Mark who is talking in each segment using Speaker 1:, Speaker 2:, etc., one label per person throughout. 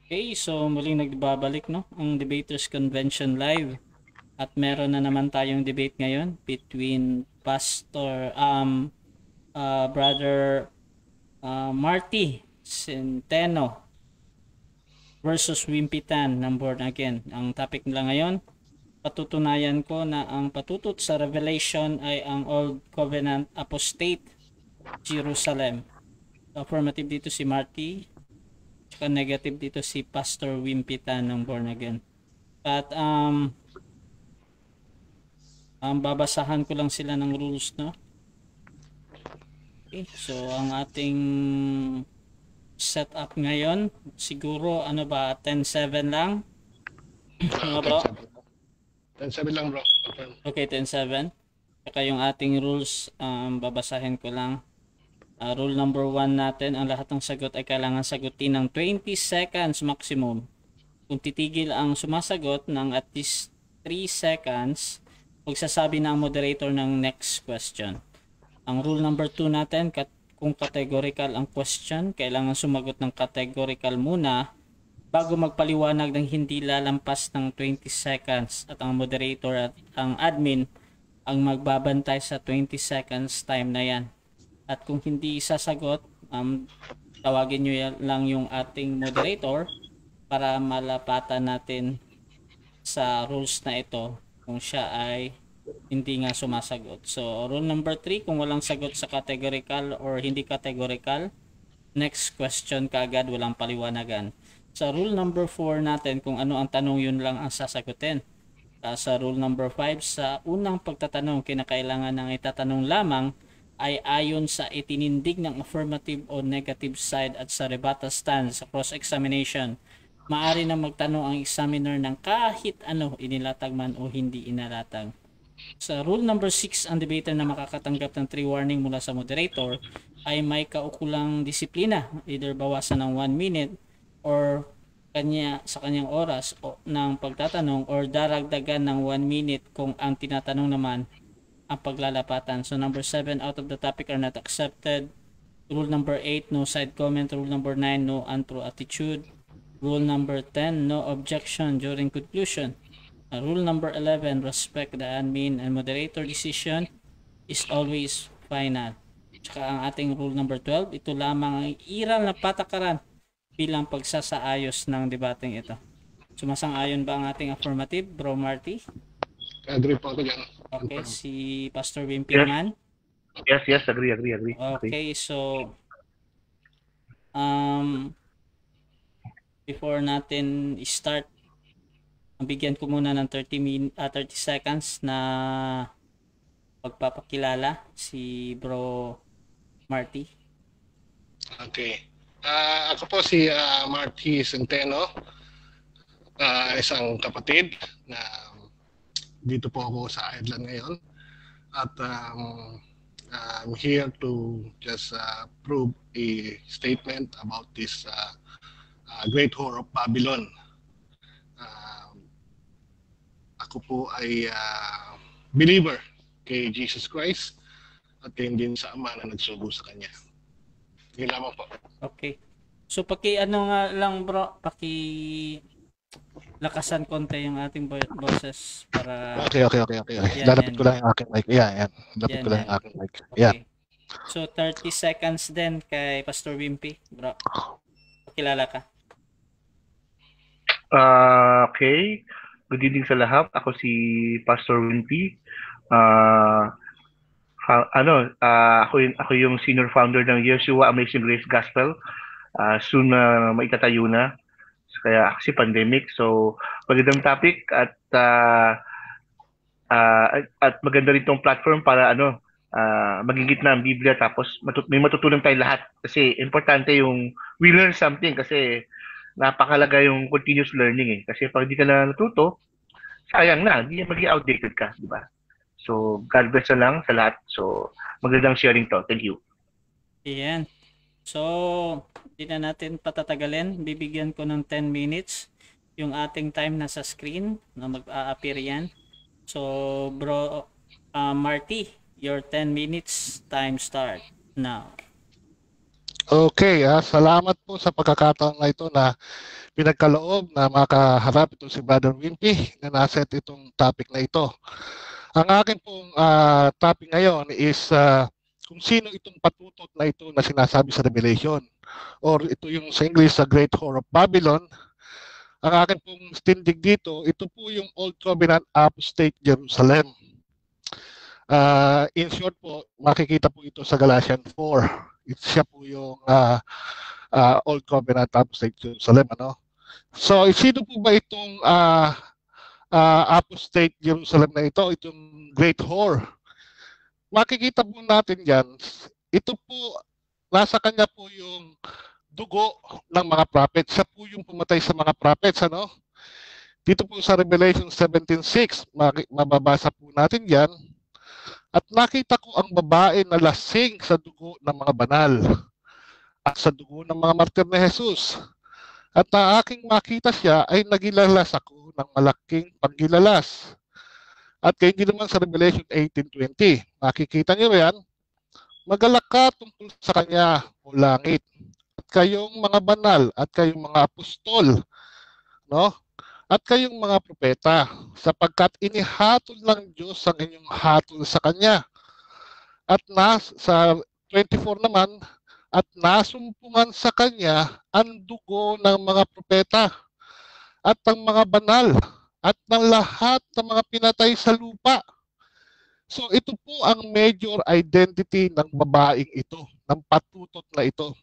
Speaker 1: Okay, so muling nagbabalik no ang Debaters Convention Live at meron na naman tayong debate ngayon between Pastor Brother Marty Centeno versus Wimpitan ng Born Again. Ang topic nila ngayon, patutunayan ko na ang patutot sa Revelation ay ang Old Covenant Apostate Jerusalem. Affirmative dito si Marty, tsaka negative dito si Pastor Wimpitan ng Born Again. At babasahan ko lang sila ng rules, no? Okay, so ang ating setup ngayon, siguro ano ba, 10-7 lang? Mga bro?
Speaker 2: 10-7 lang bro.
Speaker 1: Okay, 10-7. Saka yung ating rules, babasahin ko lang. Rule number 1 natin, ang lahat ng sagot ay kailangan sagutin ng 20 seconds maximum. Kung titigil ang sumasagot ng at least 3 seconds, magsasabi na ang moderator ng next question. Ang rule number 2 natin, kung categorical ang question, kailangan sumagot ng categorical muna bago magpaliwanag ng hindi lalampas ng 20 seconds at ang moderator at ang admin ang magbabantay sa 20 seconds time na yan. At kung hindi sasagot, tawagin nyo lang yung ating moderator para malapatan natin sa rules na ito kung siya ay hindi nga sumasagot. So, rule number 3, kung walang sagot sa categorical or hindi categorical, next question kaagad, walang paliwanagan. Sa rule number 4 natin, kung ano ang tanong, yun lang ang sasagutin. Sa rule number 5, sa unang pagtatanong, kinakailangan ng itatanong lamang ay ayon sa itinindig ng affirmative o negative side at sa rebuttal stance sa cross-examination. Maaari na magtanong ang examiner ng kahit ano, inilatag man o hindi inilatag. Sa rule number 6, ang debater na makakatanggap ng 3 warning mula sa moderator ay may kaukulang disiplina, either bawasan ng 1 minute or sa kanyang oras ng pagtatanong or daragdagan ng 1 minute kung ang tinatanong naman ang paglalapatan. So number 7, out of the topic are not accepted. Rule number 8, no side comment. Rule number 9, no untrue attitude. Rule number 10, no objection during conclusion. Rule number 11, respect the admin and moderator decision is always final. Tsaka ang ating rule number 12, ito lamang ang iral na patakaran bilang pagsasaayos ng debating ito. Sumasang-ayon ba ang ating affirmative, Bro Marty?
Speaker 2: Agree po ako dyan.
Speaker 1: Okay, si Pastor Wimpingman?
Speaker 3: Yes, agree.
Speaker 1: Okay, so before natin start, bigyan ko muna ng 30 seconds na pagpapakilala si Bro Marty.
Speaker 2: Okay. Ako po si Marty Centeno, isang kapatid na dito po ako sa Ireland ngayon. At I'm here to just prove a statement about this Great Whore of Babylon. Ako po ay believer kay Jesus Christ at din sa Ama na nagsugo sa Kanya. Yun lamang po.
Speaker 1: Okay. So ano nga lang bro, lakasan konti yung ating boses para...
Speaker 4: Okay. Lalapit ko lang yung aking mic. Yan. Lalapit ko lang yung aking mic. Yan.
Speaker 1: Okay. So 30 seconds din kay Pastor Wimpy, bro. Pakilala ka.
Speaker 3: Okay. Good evening sa lahat. Ako si Pastor Wimpy. Ako yung senior founder ng Yeshua Amazing Grace Gospel. Soon maitatayo na. Kaya kasi pandemic. So, magandang topic at maganda rin tong platform para magigit na ang Biblia tapos may matutunan tayo lahat. Kasi importante yung we learn something kasi napakalaga yung continuous learning eh. Kasi pag hindi ka na natuto, sayang na, hindi maging outdated ka, di ba? So, God bless na lang sa lahat. So, magandang sharing to. Thank you.
Speaker 1: Ayan. So, hindi na natin patatagalin. Bibigyan ko ng 10 minutes yung ating time nasa screen na mag-a-appear yan. So, Bro Marty, your 10 minutes time start now.
Speaker 4: Okay, salamat po sa pagkakataon na ito na
Speaker 2: pinagkaloob na makaharap ito si Brother Wimpy na naset itong topic na ito. Ang akin pong topic ngayon is kung sino itong patutot na ito na sinasabi sa Revelation, or ito yung sa English, sa Great Whore of Babylon. Ang akin pong tindig dito, ito po yung Old Covenant Apostate Jerusalem. In short po, makikita po ito sa Galatians 4. Siya po yung Old Covenant Apostate Jerusalem. Ano? So, sino po ba itong Apostate Jerusalem na ito, itong Great Whore? Makikita po natin yan, ito po, nasa kanya po yung dugo ng mga prophets. Siya po yung pumatay sa mga prophets. Ano? Dito po sa Revelation 17:6, mababasa po natin yan. At nakita ko ang babae na lasing sa dugo ng mga banal at sa dugo ng mga martir ni Jesus. At na aking makita siya ay nagilalas ako ng malaking panggilalas. At kayo din naman sa Revelation 18:20, makikita niyo yan, magalak ka tungkol sa kanya o langit. At kayong mga banal at kayong mga apostol, no? At kayong mga propeta, sapagkat inihatol ng Diyos ang inyong hatol sa kanya. At sa 24 naman, at nasumpungan sa kanya ang dugo ng mga propeta at ng mga banal at ng lahat ng mga pinatay sa lupa. So ito po ang major identity ng babaeng ito, ng patutot na ito.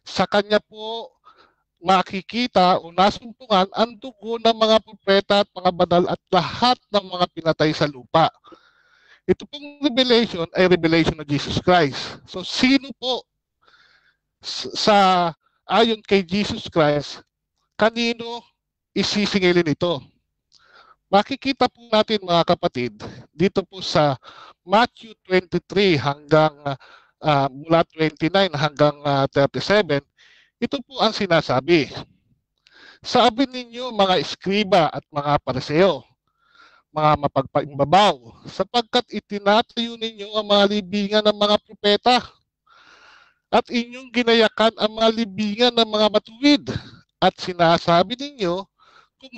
Speaker 2: Sa kanya po makikita o nasumpungan ang dugo ng mga propeta at mga banal at lahat ng mga pinatay sa lupa. Ito pong revelation ay revelation ng Jesus Christ. So sino po sa ayon kay Jesus Christ, kanino isisingilin ito? Makikita po natin mga kapatid, dito po sa Matthew 23 hanggang mula 29 hanggang 37, ito po ang sinasabi. Sabi ninyo mga eskriba at mga pariseo, mga mapagpaimbabaw, sapagkat itinatayo ninyo ang mga libingan ng mga propeta at inyong ginayakan ang mga libingan ng mga matuwid at sinasabi ninyo kung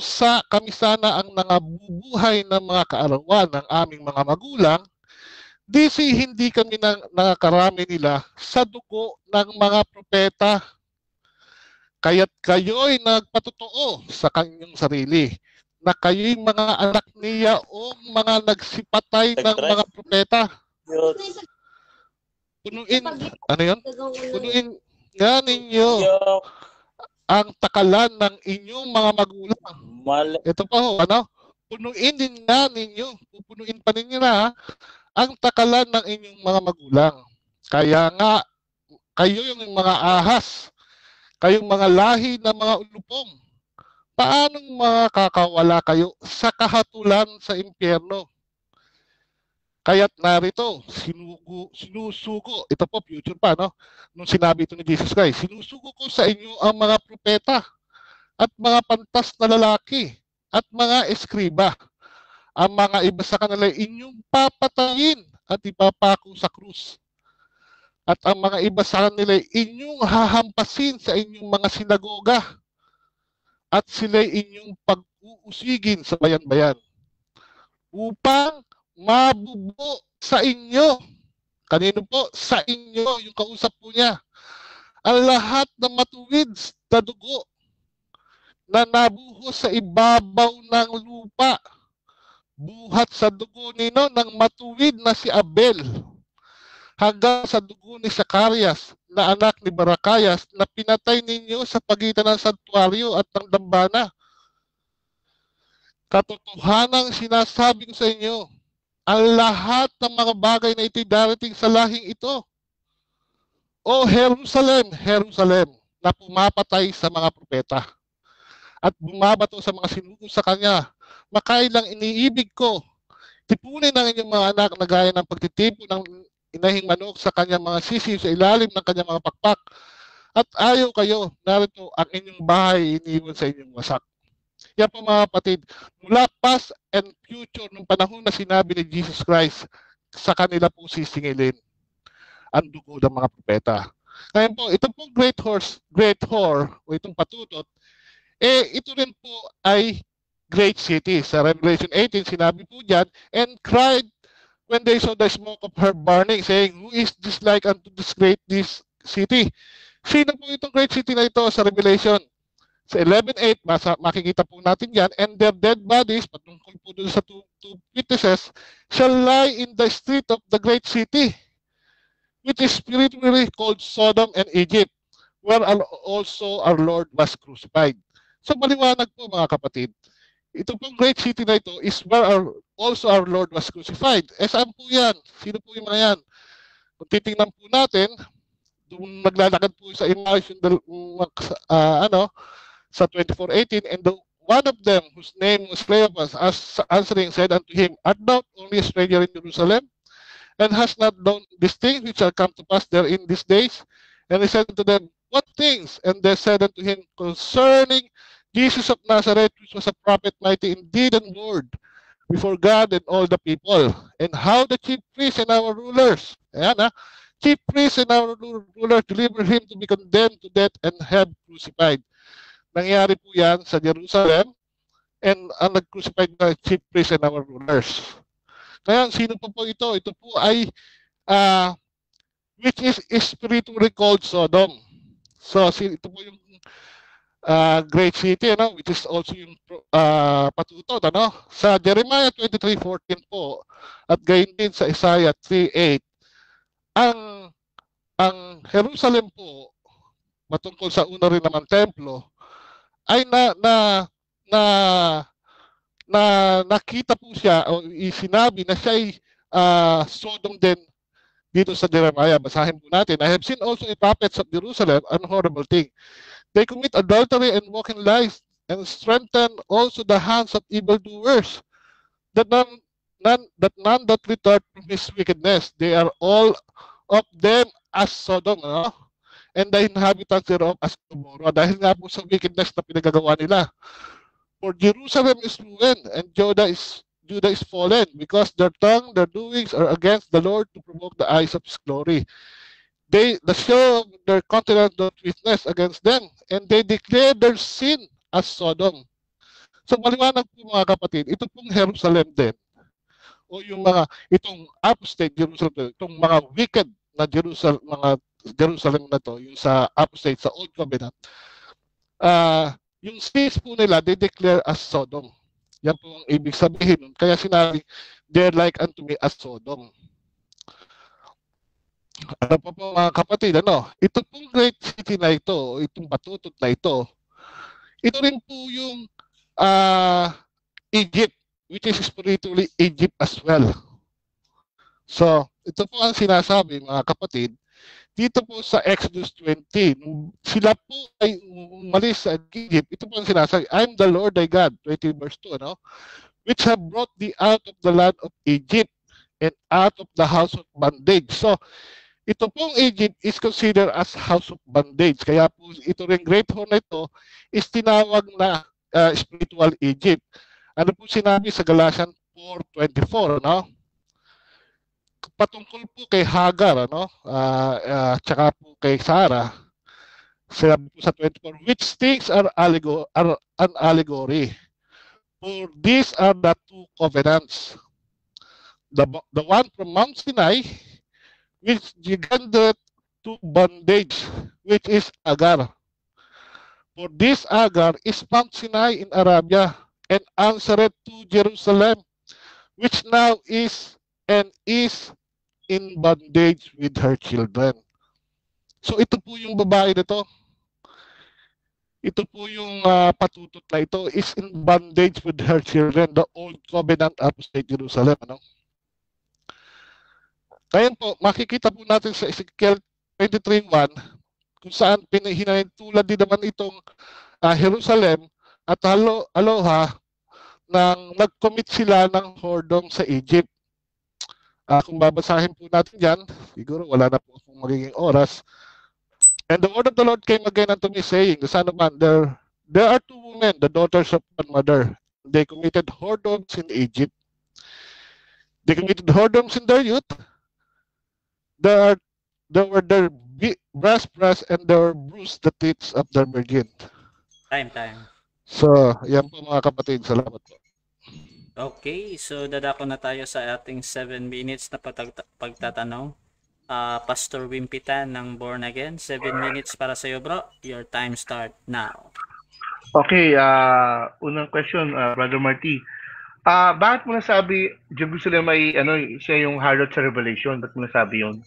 Speaker 2: kami sana ang nangabubuhay ng mga kaarawan ng aming mga magulang, hindi kami nakakarami nila sa dugo ng mga propeta. Kaya't kayo'y nagpatotoo sa kanyang sarili na kayo'y mga anak niya o mga nagsipatay ng mga propeta. Punuin nga ninyo ang takalan ng inyong mga magulang. Ito pa ho, punuin din nga ninyo, pupunuin pa ninyo na ang takalan ng inyong mga magulang. Kaya nga, kayo yung mga ahas, kayong mga lahi ng mga ulupong, paano makakawala kayo sa kahatulan sa impyerno? Kaya't narito, sinusugo, ito po, future pa, no? Nung sinabi ito ni Jesus Christ, sinusugo ko sa inyo ang mga propeta at mga pantas na lalaki at mga eskriba. Ang mga iba sa kanila inyong papatayin at ipapako sa krus. At ang mga iba sa kanila inyong hahampasin sa inyong mga sinagoga at sila inyong pag-uusigin sa bayan-bayan upang mabubo sa inyo. Kanino po? Sa inyo, yung kausap po niya. Ang lahat ng matuwid na dugo na nabuhos sa ibabaw ng lupa. Buhat sa dugo nino ng matuwid na si Abel hanggang sa dugo ni Zacarias na anak ni Baracayas na pinatay ninyo sa pagitan ng santuaryo at ng dambana. Katotohanang sinasabi ko sa inyo, ang lahat ng mga bagay na ito'y darating sa lahing ito. O Jerusalem, Jerusalem, na pumapatay sa mga propeta at bumabato sa mga sinugo sa kanya, makailang iniibig ko, tipunin ng inyong mga anak na gaya ng pagtitipo ng inahing manok sa kanyang mga sisiw sa ilalim ng kanyang mga pakpak. At ayaw kayo, narito ang inyong bahay iniwan sa inyong wasak. Yan po mga kapatid, mula past and future nung panahon na sinabi ni Jesus Christ, sa kanila po sisingilin ang dugo ng mga propeta. Ngayon po, itong pong great whore, o itong patutot,
Speaker 4: ito rin po ay great city. Sa Revelation 18, sinabi po dyan, and cried when they saw the smoke of her burning, saying, who is this like unto this city? Sino po itong great city na ito sa Revelation? Sa 11:8, makikita po natin yan, and their dead bodies, patungkol po doon sa two witnesses, shall lie in the street of the great city, which is spiritually called Sodom and Egypt, where also our Lord was crucified. So maliwanag po mga kapatid, ito pong great city na ito is where also our Lord was crucified. Saan po yan? Sino po yung mga yan? Kung titingnan po natin, doon naglalakad po sa Emmaus yung sa 24:18, and one of them, whose name was Cleopas, answering said unto him, art thou only a stranger in Jerusalem, and hast not known these things which shall come to pass there in these days? And he said unto them, what things? And they said unto him, concerning Jesus of Nazareth, which was a prophet, mighty indeed and Lord, before God and all the people, and how the chief priests and our rulers, chief priests and our rulers delivered him to be condemned to death and have crucified. Nangyari po yan sa Jerusalem, and ang nag-crucified na chief priests and our rulers. Kaya sino po ito? Ito po ay which is spiritually called Sodom. So ito po yung great city, which is also yung patutod, sa Jeremiah 23:14 po, at gayon din sa Isaiah 3:8, ang Jerusalem po, matungkol sa una rin naman templo, ay nakita po siya o sinabi na siya ay Sodom din dito sa Jeremiah. Basahin po natin. I have seen also the prophets of Jerusalem an horrible thing. They commit adultery and walk in lies, and strengthen also the hands of evildoers, that none that retard from his wickedness. They are all of them as Sodom, and the inhabitants thereof as Gomorrah, dahil nga po sa wickedness na pinagagawa nila. For Jerusalem is ruined, and Judah is fallen, because their tongue, their doings are against the Lord, to provoke the eyes of his glory. The show of their countenance doth witness against them, and they declare their sin as Sodom. So maliwanag po mga kapatid, ito pong Jerusalem din, o yung itong apostate Jerusalem, itong mga wicked na Jerusalem na to, yung sa apostate, sa Old Covenant, yung sins po nila, they declare as Sodom. Yan po ang ibig sabihin. Kaya sinabi, they're like unto me as Sodom. Ano po mga kapatid, ito pong great city na ito, itong patutot na ito rin po yung Egypt, which is spiritually Egypt as well. So, ito po ang sinasabi mga kapatid, dito po sa Exodus 20, sila po ay umalis sa Egypt, ito po ang sinasabi, I'm the Lord thy God, 20 verse 2, which have brought thee out of the land of Egypt and out of the house of bondage. So, ito pong Egypt is considered as house of bondage. Kaya po ito rin great horn na ito is tinawag na spiritual Egypt. Ano po sinabi sa Galatians 4:24, patungkol po kay Hagar, tsaka po kay Sarah. Sinabi po sa 24, which things are an allegory. For these are the two covenants. The one from Mount Sinai, which engendered to bondage, which is Agar. For this Agar is Mount Sinai in Arabia, and answered to Jerusalem, which now is and is in bondage with her children. So ito po yung babae nito. Ito po yung patutot na ito is in bondage with her children, the old covenant apostate Jerusalem. Ngayon po, makikita po natin sa Ezekiel 23:1 kung saan hinahintulad din naman itong Jerusalem at Aloha nang nag-commit sila ng whoredom sa Egypt. Kung babasahin po natin yan, siguro wala na po akong magiging oras. And the word of the Lord came again unto me, saying, the son of man, there are two women, the daughters of one mother. They committed whoredoms in Egypt. They committed whoredoms in their youth. There were their breast, and there were bruised the teeth of their virgin.
Speaker 1: Time.
Speaker 4: So, yan po mga kapatid. Salamat po.
Speaker 1: Okay, so dadako na tayo sa ating 7 minutes na pagtatanong. Pastor Wimpitan ng Born Again, 7 minutes para sa iyo, bro. Your time start now.
Speaker 3: Okay, unang question, Brother Marty. Bakit mo nasabi Jerusalem ay siya yung harlot sa Revelation? Bakit mo nasabi yun?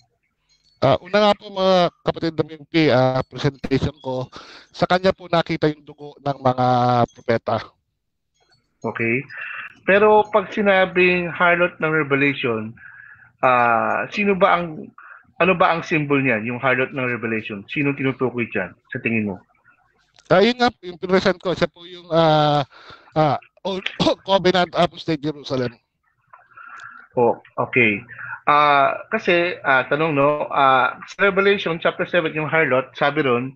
Speaker 4: Una nga po mga kapatid ng MP, presentation ko, sa kanya po nakita yung dugo ng mga propeta.
Speaker 3: Okay. Pero pag sinabing harlot ng Revelation, ano ba ang symbol niyan, yung harlot ng Revelation? Sino tinutukoy dyan, sa tingin mo?
Speaker 4: Yun nga, yung present ko, siya po yung Old Covenant Apostate Jerusalem.
Speaker 3: Oh, okay. Kasi, tanong no, sa Revelation chapter 7, yung harlot, sabi ron,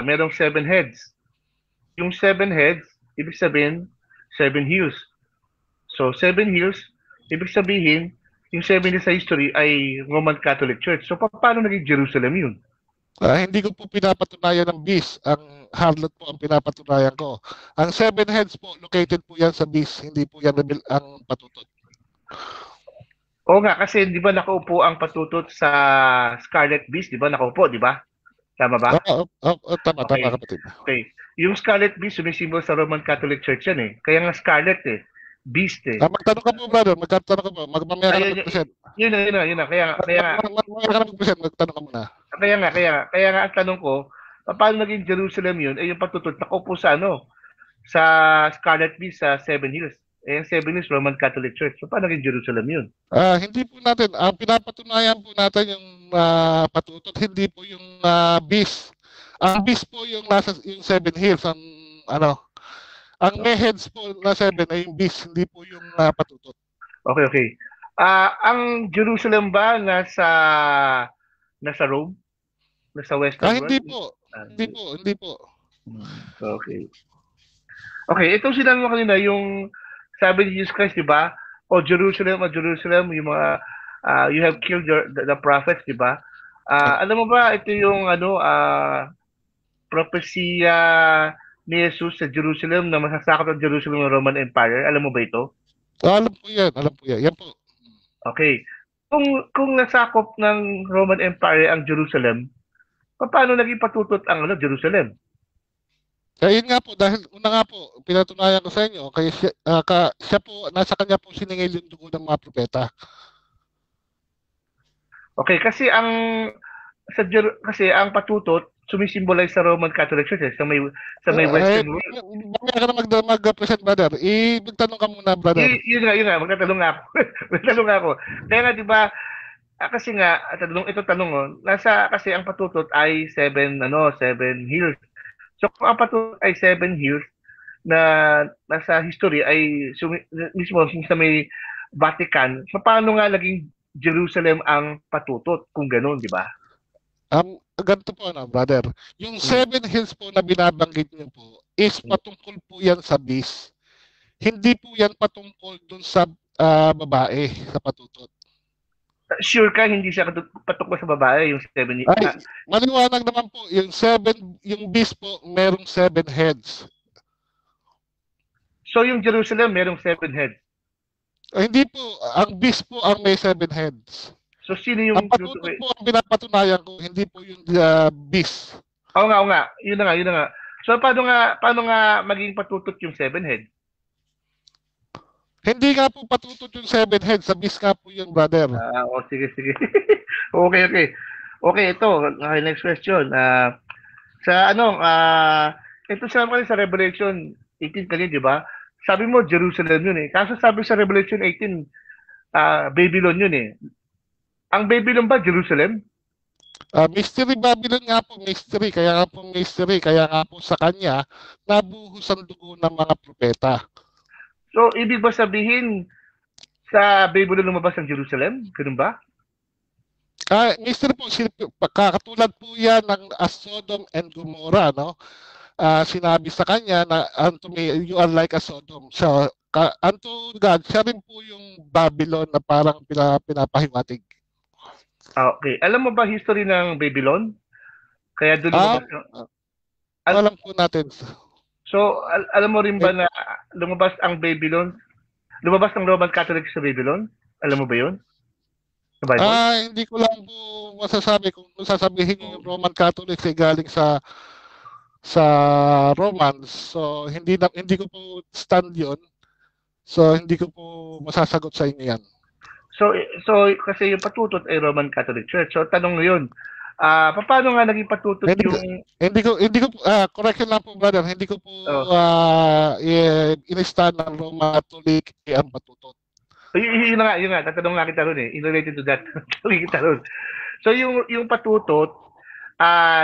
Speaker 3: merong 7 heads. Yung 7 heads, ibig sabihin, 7 hills. So, 7 hills, ibig sabihin, yung 7 hills sa history ay Roman Catholic Church. So, paano naging Jerusalem yun?
Speaker 4: Hindi ko po pinapatunayan ng beast. Ang harlot po ang pinapatunayan ko. Ang 7 heads po, located po yan sa beast. Hindi po yan ang patutot.
Speaker 3: Oo nga, kasi di ba nakaupo ang patutot sa Scarlet Beast, di ba? Nakaupo, di ba? Tama ba?
Speaker 4: Tama,
Speaker 3: Okay.
Speaker 4: tama kapatid.
Speaker 3: Okay. Yung Scarlet Beast, sumisimbol sa Roman Catholic Church yan eh. Kaya nga Scarlet eh. Beast eh.
Speaker 4: Magtanong ka po, brother. Magtanong ka po. Mamaya ka na mag-present.
Speaker 3: Yun na. Kaya nga.
Speaker 4: Mamaya ka na mag-present. Magtanong ka muna.
Speaker 3: Kaya nga ang tanong ko, paano naging Jerusalem yun? Eh yung patutot, nakaupo sa sa Scarlet Beast sa Seven Hills. Eh, yung Seven Hills, Roman Catholic Church. So, paano naging Jerusalem yun?
Speaker 4: Hindi po natin. Ang pinapatunayan po natin yung patutot, hindi po yung beast. Ang beast po yung nasa yung Seven Hills. Ang may heads po na 7 ay yung beast, hindi po yung patutot.
Speaker 3: Okay. Ang Jerusalem ba nasa Rome? Nasa Western
Speaker 4: Hindi
Speaker 3: world?
Speaker 4: po. Hindi po.
Speaker 3: Okay. Okay, itong sinabi mo kanina, yung sabi ni Jesus Christ, di ba? O Jerusalem, yung mga, you have killed the prophets, di ba? Alam mo ba, ito yung, propesya ni Jesus sa Jerusalem na masasakop ang Jerusalem ng Roman Empire. Alam mo ba ito?
Speaker 4: Alam po yan. Yan po.
Speaker 3: Okay. Kung nasakop ng Roman Empire ang Jerusalem, paano naging patutot ang Jerusalem?
Speaker 4: Kaya yun nga po, dahil una nga po, pinatunayan ko sa inyo, kaya siya po, nasa kanya po siningil yung dugo ng mga propeta.
Speaker 3: Okay, kasi ang patutot sumisimbolize sa Roman Catholic Church sa may Western world.
Speaker 4: Mamaya ka na mag-present, brother. Magtanong ka muna, brother.
Speaker 3: Yun nga, magtatanong nga ako. Magtatanong nga ako. Kaya nga, di ba, kasi nga, kasi ang patutot ay 7 hills. So, kung ang patutot ay 7 hills na nasa history ay mismo sa may Vatican, paano nga naging Jerusalem ang patutot kung gano'n, di ba?
Speaker 4: Ganito po, brother. Yung 7 hills po na binabanggit niyo po is patungkol po yan sa beast. Hindi po yan patungkol dun sa babae, sa patutot.
Speaker 3: Sure ka, hindi siya patungkol sa babae, yung 7 hills?
Speaker 4: Ay, maliwanag naman po, yung beast po, merong 7 heads.
Speaker 3: So, yung Jerusalem, merong 7 heads?
Speaker 4: Hindi po, ang beast po ang may 7 heads.
Speaker 3: So, sino yung...
Speaker 4: Ang patutot po ang pinapatunayan ko, hindi po yung beast.
Speaker 3: Oo nga. Yun na nga. So, paano nga maging patutot yung 7 heads?
Speaker 4: Hindi nga po patutot yung 7 heads. Sa beast nga po yung brother.
Speaker 3: Sige. Okay. Okay, ito. Next question. Ito sa Revelation 18 kanina, di ba? Sabi mo, Jerusalem yun eh. Kaso sabi sa Revelation 18, Babylon yun eh. Ang Babylon ba, Jerusalem?
Speaker 4: Mystery Babylon nga po, mystery. Kaya nga po sa kanya, nabuhos ang dugo ng mga propeta.
Speaker 3: So, ibig ba sabihin, sa Babylon lumabas ang Jerusalem? Ganun ba?
Speaker 4: Mystery po, katulad po yan ng Sodom and Gomorrah, no? Sinabi sa kanya na, unto me, you are like a Sodom. So, unto God, siya rin po yung Babylon na parang pinapahiwatig.
Speaker 3: Okay. Alam mo ba history ng Babylon? Kaya doon lumabas
Speaker 4: alam po natin.
Speaker 3: So, alam mo rin ba na lumabas ang Babylon? Lumabas ang Roman Catholic sa Babylon? Alam mo ba yun? Sa Bible?
Speaker 4: Hindi ko lang po masasabi kung sasabihin niyo yung Roman Catholics ay galing sa Romans. So hindi ko po stand 'yon. So hindi ko po masasagot sa inyo 'yan.
Speaker 3: So kasi yung patutot ay Roman Catholic Church. So tanong ngayon, paano nga naging patutot
Speaker 4: hindi ko correction lang po, brother. Hindi ko po in-stand ng Roman Catholic ang patutot.
Speaker 3: Yun nga, tatanong nga kita ron eh. In related to that, kita ron. So yung patutot,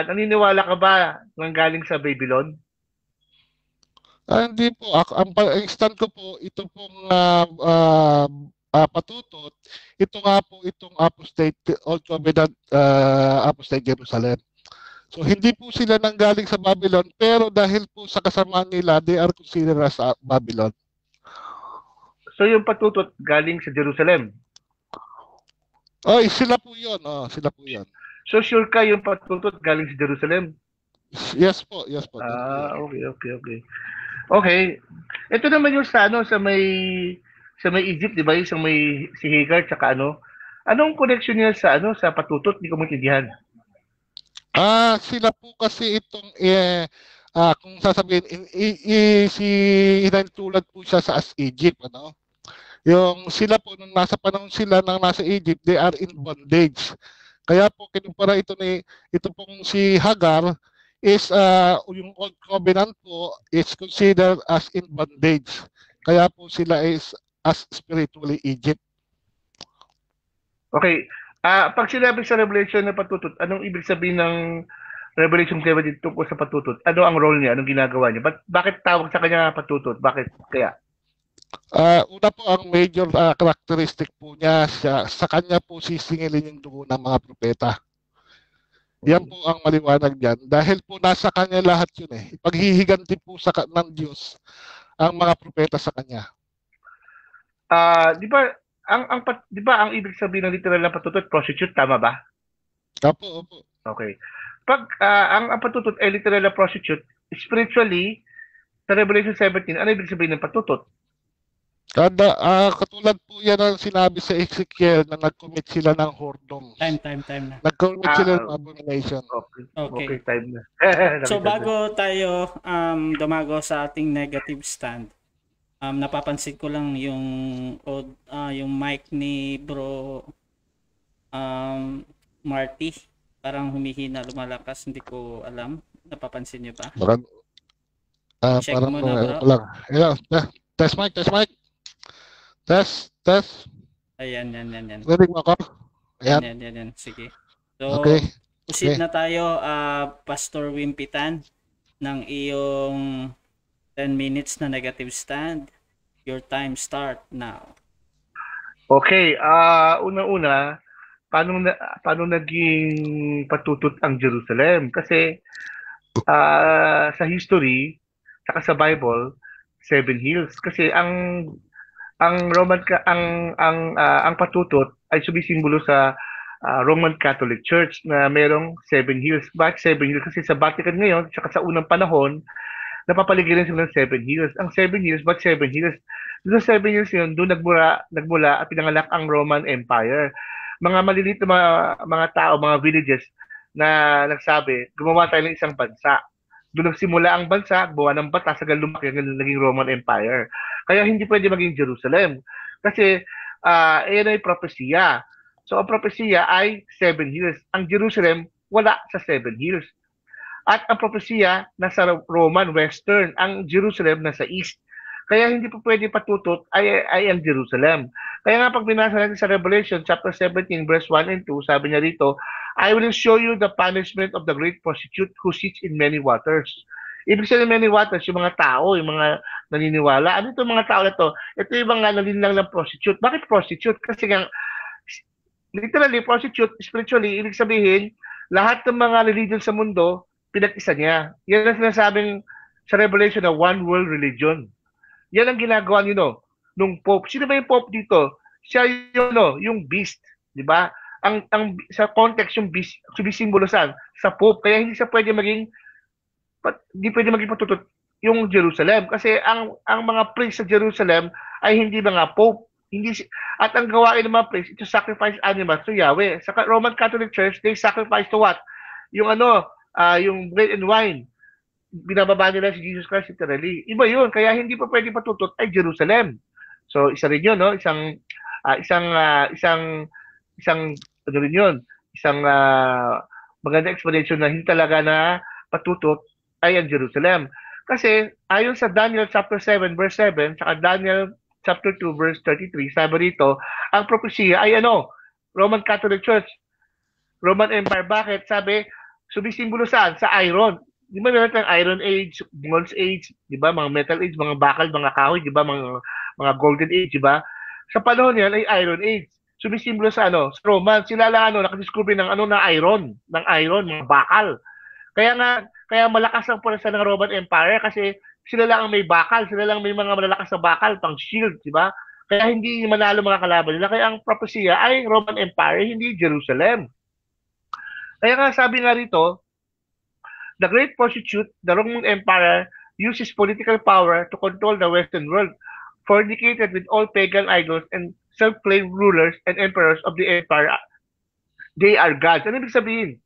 Speaker 3: naniniwala ka ba nang galing sa Babylon?
Speaker 4: Hindi po. Ang stand ko po, ito pong patutot, ito nga po itong Apostate, Old Covenant Apostate Jerusalem. So hindi po sila nanggaling sa Babylon, pero dahil po sa kasamaan nila, they are considered as Babylon.
Speaker 3: So yung patutot galing sa Jerusalem?
Speaker 4: Sila po yun. Sila po yun.
Speaker 3: So sure ka yung patutot galing sa Jerusalem?
Speaker 4: Yes po.
Speaker 3: Okay. Okay. Ito naman yung sa may Egypt, di ba? Yung may si Hagar tsaka ano. Anong connection niya sa sa patutot? Hindi ko maintindihan.
Speaker 4: Sila po kasi itong kung sasabihin inantulad po siya sa as Egypt, ano? Yung sila po nung nasa panahon sila nang nasa Egypt, they are in bondage. Kaya po kinumpara ito pong si Hagar is yung Old Covenant po is considered as in bondage. Kaya po sila is as spiritually Egypt.
Speaker 3: Okay. Pag sinabi sa Revelation na patutot, anong ibig sabihin ng Revelation 17 tungkol sa patutot? Ano ang role niya? Anong ginagawa niya? Bakit tawag sa kanya patutot? Bakit kaya?
Speaker 4: Una po ang major characteristic po niya, sa kanya po sisingilin yung dugo ng mga propeta. Yan po ang maliwanag diyan. Dahil po nasa kanya lahat yun eh. Ipaghihiganti po ng Diyos ang mga propeta sa kanya.
Speaker 3: Di ba ang ibig sabihin ng literal na patutot, prostitute, tama ba?
Speaker 4: Opo.
Speaker 3: Okay. Pag ang patutot ay literal na prostitute, spiritually, sa Revelation 17, ano ibig sabihin ng patutot?
Speaker 4: Katulad po yan ang sinabi sa Ezekiel na nag-commit sila ng whoredom.
Speaker 1: Time na.
Speaker 4: Nag-commit sila ng abomination.
Speaker 3: Okay, time na.
Speaker 1: So bago tayo dumago sa ating negative stand, napapansin ko lang yung mic ni Bro Marty. Parang humihina, lumalakas. Hindi ko alam. Napapansin niyo ba? Check mo na, bro.
Speaker 4: Test mic. Test.
Speaker 1: Ayan.
Speaker 4: Ready mo ako?
Speaker 1: Ayan. Sige. So,
Speaker 4: okay.
Speaker 1: Proceed na tayo, Pastor Wimpitan, ng iyong 10 minutes na negative stand. Your time start now.
Speaker 3: Okay, una-una, paano naging patutot ang Jerusalem? Kasi sa history, saka sa Bible, 7 hills. Kasi ang patutot ay sumisimbolo sa Roman Catholic Church na merong 7 hills. Bakit 7 hills? Kasi sa Vatican ngayon, saka sa unang panahon, napapaligiran sila ng 7 hills. Ang 7 hills, bakit 7 hills? Doon sa 7 hills yun, doon nagmula at pinanganak ang Roman Empire. Mga maliliit na mga tao, mga villages na nagsabi, gumawa tayo ng isang bansa. Doon nagsimula ang bansa, gumawa ng batas, hanggang lumaki, hanggang naging Roman Empire. Kaya hindi pwede maging Jerusalem. Kasi, yan ay propesya. So, ang propesya ay 7 hills. Ang Jerusalem, wala sa 7 hills. At ang propesya, nasa Roman Western. Ang Jerusalem, nasa East. Kaya hindi po pwede patutot ay ang Jerusalem. Kaya nga pag binasa natin sa Revelation chapter 17 verse 1 and 2, sabi niya rito, I will show you the punishment of the great prostitute who sits in many waters. Ibig sabihin many waters, yung mga tao, yung mga naniniwala. Ano itong mga tao na to? Ito yung mga naninilang ng prostitute. Bakit prostitute? Kasi nga, literally, prostitute, spiritually, ibig sabihin, lahat ng mga religion sa mundo, pinag-isa niya. Yan ang sinasabing sa Revelation na one world religion. Yan ang ginagawa nung Pope. Sino ba yung Pope dito? Siya yung beast, di ba? Ang sa context yung beast, sumisimbolo saan? Sa Pope. Kaya hindi siya pwede maging Di pwede maging patutot yung Jerusalem kasi ang mga priest sa Jerusalem ay hindi mga pope. At ang gawain ng mga priest, ito sacrifice animals to Yahweh. Sa Roman Catholic Church, they sacrifice to what? Yung yung bread and wine. Binababa nila si Jesus Christ literally. Iba yun, kaya hindi pa pwede patutot ay Jerusalem. So isa rin yun, no? Isang ano rin yun, isang maganda explanation na hindi talaga na patutot ay ang Jerusalem. Kasi ayon sa Daniel chapter 7 verse 7 saka Daniel chapter 2 verse 33, sabi rito, ang propesya ay Roman Catholic Church, Roman Empire. Bakit? Sabi, sumisimbolo saan? Sa iron. Di ba meron tayong Iron Age, Bronze Age, di ba? Mga Metal Age, mga bakal, mga kahoy, di ba? Mga Golden Age, di ba? Sa panahon yan ay Iron Age. Sumisimbolo sa sa Roman. Sila lang nakadiscover ng ng iron, mga bakal. Kaya malakas ang puwersa ng Roman Empire kasi sila lang ang may bakal, sila lang may mga malalakas na bakal pang shield, di ba? Kaya hindi manalo mga kalaban nila. Kaya ang propesya ay Roman Empire, hindi Jerusalem. Kaya nga sabi nga rito, the Great Prostitute, the Roman Empire, uses political power to control the Western world, fornicated with all pagan idols and self-claimed rulers and emperors of the empire. They are gods. Ano ibig sabihin?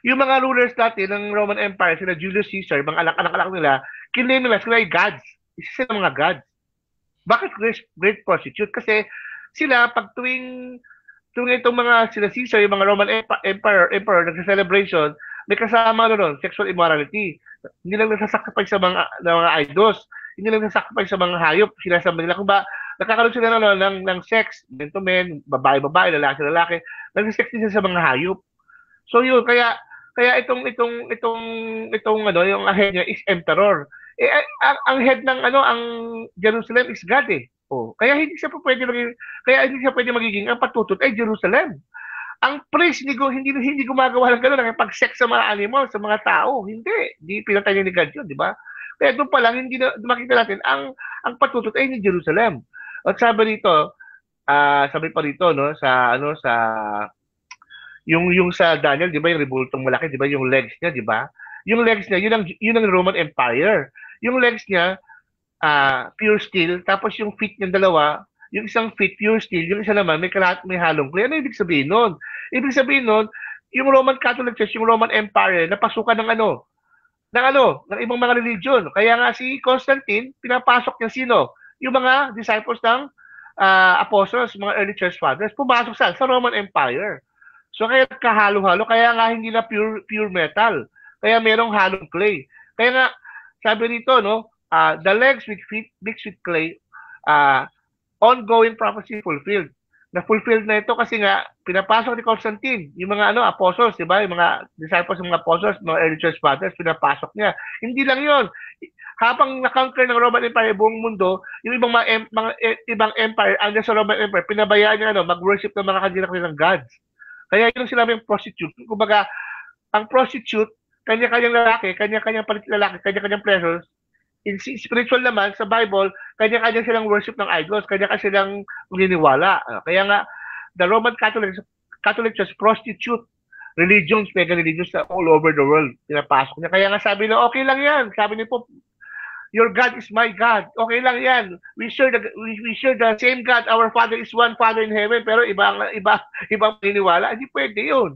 Speaker 3: Yung mga rulers dati ng Roman Empire, sila Julius Caesar, mga anak-anak nila, kinlaim nila sila ay gods. Isa sila mga gods. Bakit Great Prostitute? Kasi sila, pag tuwing itong mga sila Caesar, yung mga Roman Emperor, nagsa-celebration, may kasama sexual immorality. Hindi lang nagsasacrifice sa mga idols. Hindi lang nagsasacrifice sa mga hayop. Sinasama nila kung ba, nakakaroon sila ng sex, men to men, babae, lalaki. Nagsisex din sila sa mga hayop. So yun, kaya itong yung head niya is emperor. Ang head ng ang Jerusalem is God eh. Kaya hindi siya pwede magiging ang patutot ay Jerusalem. Ang priest hindi gumagawa ng gano'n, nakipag-sex sa mga animals, sa mga tao. Hindi pinatay ni God yun, di ba? Kaya doon pa lang, hindi na makita natin, ang patutot ay ni Jerusalem. At sabi pa rito, yung sa Daniel, di ba, yung rebultong malaki, di ba, yung legs niya, di ba? Yung legs niya, yun ang Roman Empire. Yung legs niya, pure steel, tapos yung feet niya dalawa, yung isang feet pure steel, yung isa naman may halong clay. Ano ibig sabihin nun? Ibig sabihin nun, yung Roman Catholic Church, yung Roman Empire, napasukan ng ibang mga religion. Kaya nga si Constantine, pinapasok niya sino? Yung mga disciples ng apostles, mga early church fathers, pumasok sa Roman Empire. So kaya kahalo-halo, kaya nga hindi na pure metal. Kaya merong halong clay. Kaya nga, sabi rito, the legs with feet mixed with clay, ongoing prophecy fulfilled. Na-fulfilled na ito kasi nga, pinapasok ni Constantine, yung mga apostles, di ba? Yung mga disciples ng mga apostles, mga early church fathers, pinapasok niya. Hindi lang yon. Habang na-conquer ng Roman Empire buong mundo, yung ibang ibang empire, under sa Roman Empire, pinabayaan niya mag-worship ng mga kanilang gods. Kaya yun sila yung prostitute. Kumbaga, ang prostitute, kanya-kanyang lalaki, kanya-kanyang palit lalaki, kanya-kanyang pleasures. In spiritual naman, sa Bible, kanya-kanya silang worship ng idols, kanya-kanya silang maniniwala. Kaya nga, the Roman Catholic Church prostitute religions, mega religions all over the world. Pinapasok niya. Kaya nga sabi na, okay lang yan. Sabi niya po, your God is my God. Okay lang yan. We share the same God. Our Father is one Father in heaven. Pero ibang maniniwala. Hindi pwede yun.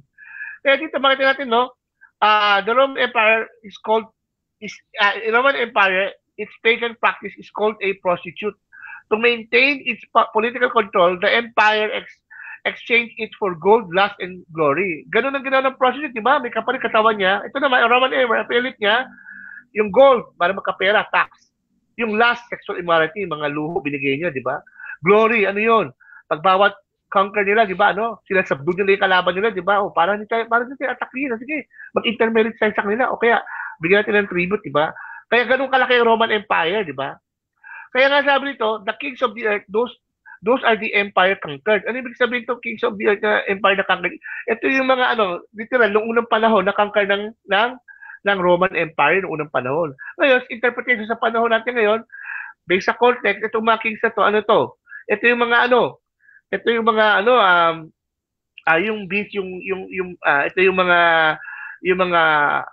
Speaker 3: Kaya dito makita natin, the Roman Empire Roman Empire, its pagan practice is called a prostitute. To maintain its political control, the empire exchanged it for gold, lust, and glory. Ganun ang ginawa ng prostitute, di ba? May kapalit katawan niya. Ito naman, Roman Empire, pilit niya, yung gold, para magkapera, tax. Yung lust, sexual immorality, mga luho, binigay niya, di ba? Glory, ano yun? Pag bawat conquer nila, di ba, sila sabdo nila yung kalaban nila, di ba? Parang hindi tayo atakin, sige, mag-intermarriage tayo sa kanila, o kaya, bigyan natin ng tribute, di ba? Kaya ganun kalaki ang Roman Empire, di ba? Kaya nga sabi nito, the kings of the earth, those are the empire conquered. Ano ibig sabihin ito, kings of the earth na empire na conquered? Ito yung mga literal, noong unang panahon na conquer ng Roman Empire noong unang panahon. Ngayon, interpretation sa panahon natin ngayon, based sa context, itong mga kings na to, ano to? Ito yung mga ito yung mga yung beast, ito yung mga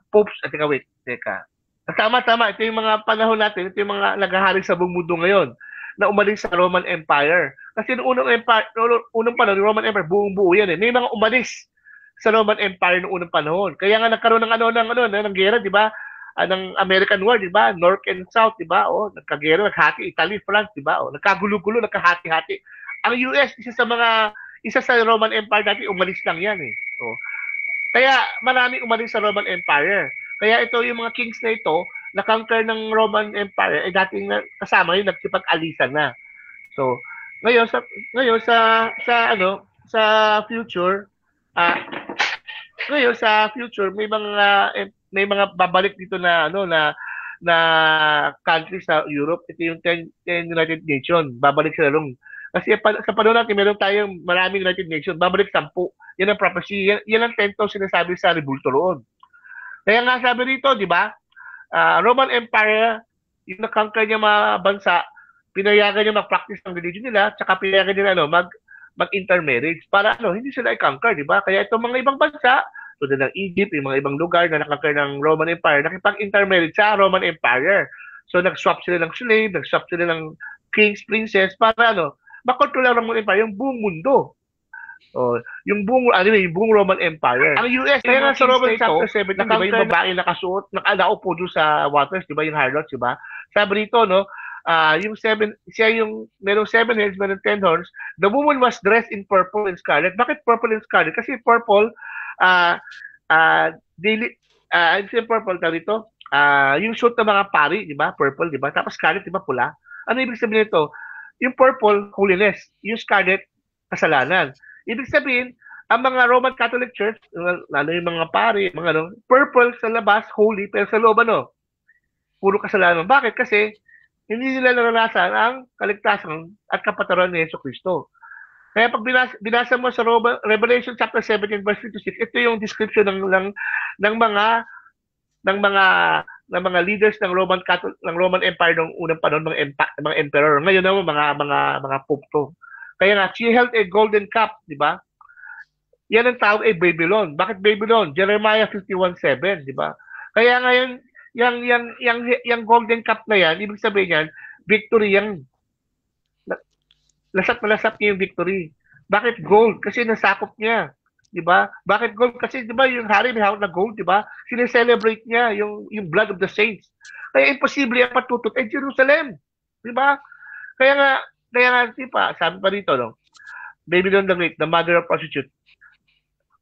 Speaker 3: popes, wait. Teka. Tama. Ito yung mga panahon natin, ito yung mga naghahari sa buong mundo ngayon na umalis sa Roman Empire. Kasi noong unang panahon, yung Roman Empire, buong-buo yan eh. May mga umalis sa Roman Empire noong unang panahon. Kaya nga nagkaroon ng gera, di ba? Ng American War, di ba? North and South, di ba? O, nagkagera, naghati, Italy, France, di ba? O, nagkagulo-gulo, nagkahati-hati. Ang US, isa sa Roman Empire dati, umalis lang yan eh. So, kaya maraming umalis sa Roman Empire. Kaya ito yung mga kings na ito, na-conquer ng Roman Empire, eh dating kasama yung nagsipag-alisan na. So, ngayon sa future, may mga babalik dito na na country sa Europe. Ito yung 10 United Nations, babalik sila long. Kasi sa panahon natin, meron tayong maraming United Nations, babalik 10. Yan ang prophecy. Yan ang 10 sinasabi sa Rebulto roon. Kaya nga sabi rito, di ba? Roman Empire, yung na-conquer niya mga bansa, pinayagan niya mag-practice ng religion nila, tsaka pinayagan nila mag-intermarriage para hindi sila i-conquer, di ba? Kaya itong mga ibang bansa, tulad ng Egypt, yung mga ibang lugar na na-conquer ng Roman Empire, nakipag-intermarriage sa Roman Empire. So nag-swap sila ng slave, nag-swap sila ng kings, princess, para makontrol ng Roman Empire yung buong mundo. Yung buong Roman Empire. Ang US, kaya nga sa Roman chapter 17, di ba yung babae nakasuot, nakaupo doon sa waters, di ba yung harlots, di ba? Sabi rito, merong 7 heads, merong 10 horns. The woman was dressed in purple and scarlet. Bakit purple and scarlet? Kasi purple, purple dito, yung suit ng mga pari, di ba? Purple, di ba? Tapos scarlet, di ba? Pula. Ano ibig sabihin nito? Yung purple, holiness. Yung scarlet, kasalanan. Ibig sabihin, ang mga Roman Catholic Church, lalo yung mga pari, purple sa labas, holy, pero sa loob, puro kasalanan. Bakit? Kasi, hindi nila naranasan ang kaligtasan at kapatawaran ni Jesucristo. Kaya pag binasa mo sa Revelation chapter 17 verse 56, ito yung description ng mga leaders ng Roman Catholic, ng Roman Empire noong unang panahon, mga emperor. Ngayon naman mga pope to. Kaya nga, she held a golden cup, di ba? Yan ang tawag ay Babylon. Bakit Babylon? Jeremiah 51:7, di ba? Kaya ngayon, yung golden cup na yan, ibig sabihin yan, victory yan. Lasat niya yung victory. Bakit gold? Kasi nasakop niya. Di ba? Bakit gold? Kasi di ba yung hari may hawak na gold, di ba? Sineselebrate niya yung blood of the saints. Kaya imposible ang patutot ay Jerusalem. Di ba? Kaya nga, sabi pa dito, Babylon the Great, the mother of prostitute,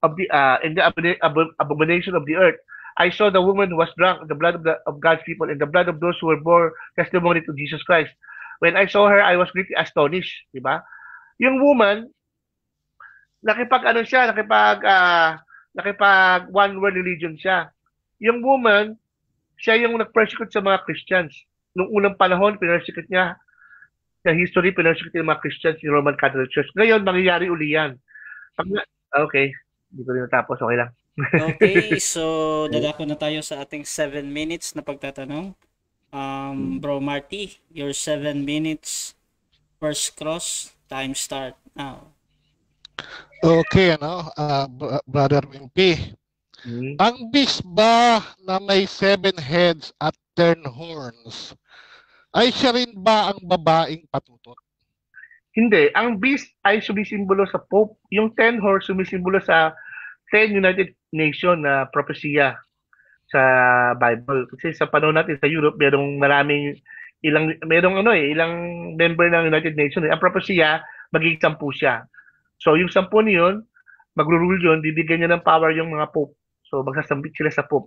Speaker 3: and the abomination of the earth. I saw the woman who was drunk the blood of God's people and the blood of those who were bore testimony to Jesus Christ. When I saw her, I was greatly astonished. Diba? Yung woman, nakipag one world religion siya. Yung woman, siya yung nag-persecute sa mga Christians. Noong unang panahon, pinersecute niya sa history, pinersecute ng mga Christians yung Roman Catholic Church. Ngayon, mangyayari uli yan. Okay. Hindi ko rin natapos. Okay lang.
Speaker 1: Okay, so dadako na tayo sa ating 7 minutes na pagtatanong. Bro Marty, your 7 minutes first cross time start now.
Speaker 4: Okay, Brother Wimpy. Ang beast ba na may 7 heads at 10 horns, ay siya rin ba ang babaeng patutot?
Speaker 3: Hindi. Ang beast ay sumisimbolo sa Pope. Yung 10 horns sumisimbolo sa 10 United Nation na propesya sa Bible. Kasi sa panahon natin sa Europe, ilang member ng United Nations. Ang propesya, magiging 10 siya. So yung 10 niyon, magro-rule yun, bibigyan niya ng power yung mga Pope. So magsasambit sila sa Pope.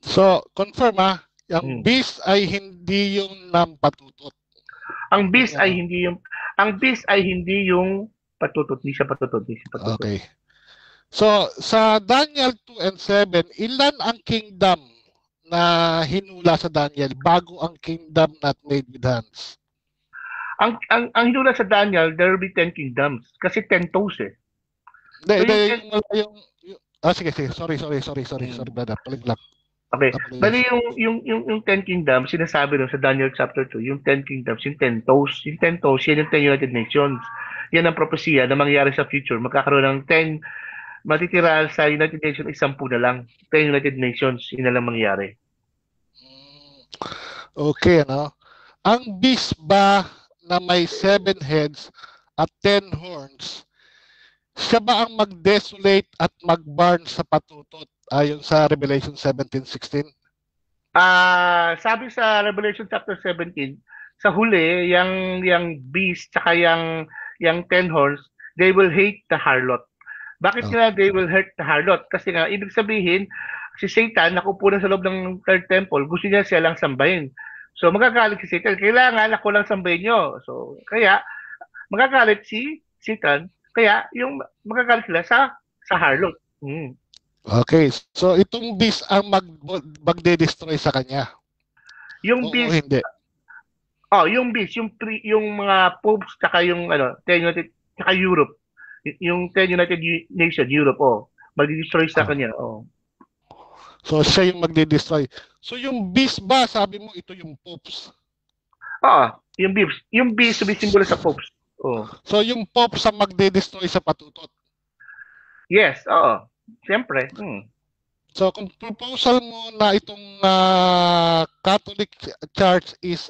Speaker 4: So, confirm yung beast ay hindi yung nampatutot.
Speaker 3: Ang beast ay hindi yung patutot, hindi siya patutot.
Speaker 4: Okay. So, sa Daniel 2 and 7, ilan ang kingdom na hinula sa Daniel bago ang kingdom not made with hands?
Speaker 3: Ang hinula sa Daniel, there will be 10 kingdoms. Kasi 10 toes eh.
Speaker 4: Sige. Sorry, brother. Paliglag.
Speaker 3: Okay. Bali yung 10 kingdoms, sinasabi sa Daniel chapter 2, yung 10 kingdoms, yung 10 toes. Yung 10 toes, yan yung 10 United Nations. Yan ang propesya na mangyayari sa future. Magkakaroon ng 10 matitira sa United Nations ay 10 na lang. Sa United Nations, yun na lang mangyari.
Speaker 4: Okay, ano? Ang beast ba na may 7 heads at 10 horns, siya ba ang mag-desolate at mag-burn sa patutot ayon sa Revelation 17:16?
Speaker 3: Sabi sa Revelation chapter 17, sa huli, yung beast tsaka yung 10 horns, they will hate the harlot. Bakit nga they will hate the harlot? Kasi nga, ibig sabihin, si Satan, nakupo na sa loob ng third temple, gusto niya siya lang sambahin. So, magagalit si Satan, kailangan ako lang sambahin nyo. So, kaya, magagalit si Satan, kaya yung magagalit sila sa harlot.
Speaker 4: Okay, so itong beast ang magde-destroy sa kanya.
Speaker 3: Yung
Speaker 4: Oo,
Speaker 3: beast,
Speaker 4: hindi.
Speaker 3: yung beast, yung mga popes, tsaka yung 10 United, tsaka Europe, yung 10 United Nation, Europe, mag-destroy sa kanya.
Speaker 4: So siya yung magde-destroy. So yung beast ba, sabi mo ito yung popes?
Speaker 3: Yung beast sumisimbolo sa popes.
Speaker 4: So yung popes ang magde-destroy sa patutot?
Speaker 3: Yes, siyempre.
Speaker 4: So kung proposal mo na itong Catholic Church is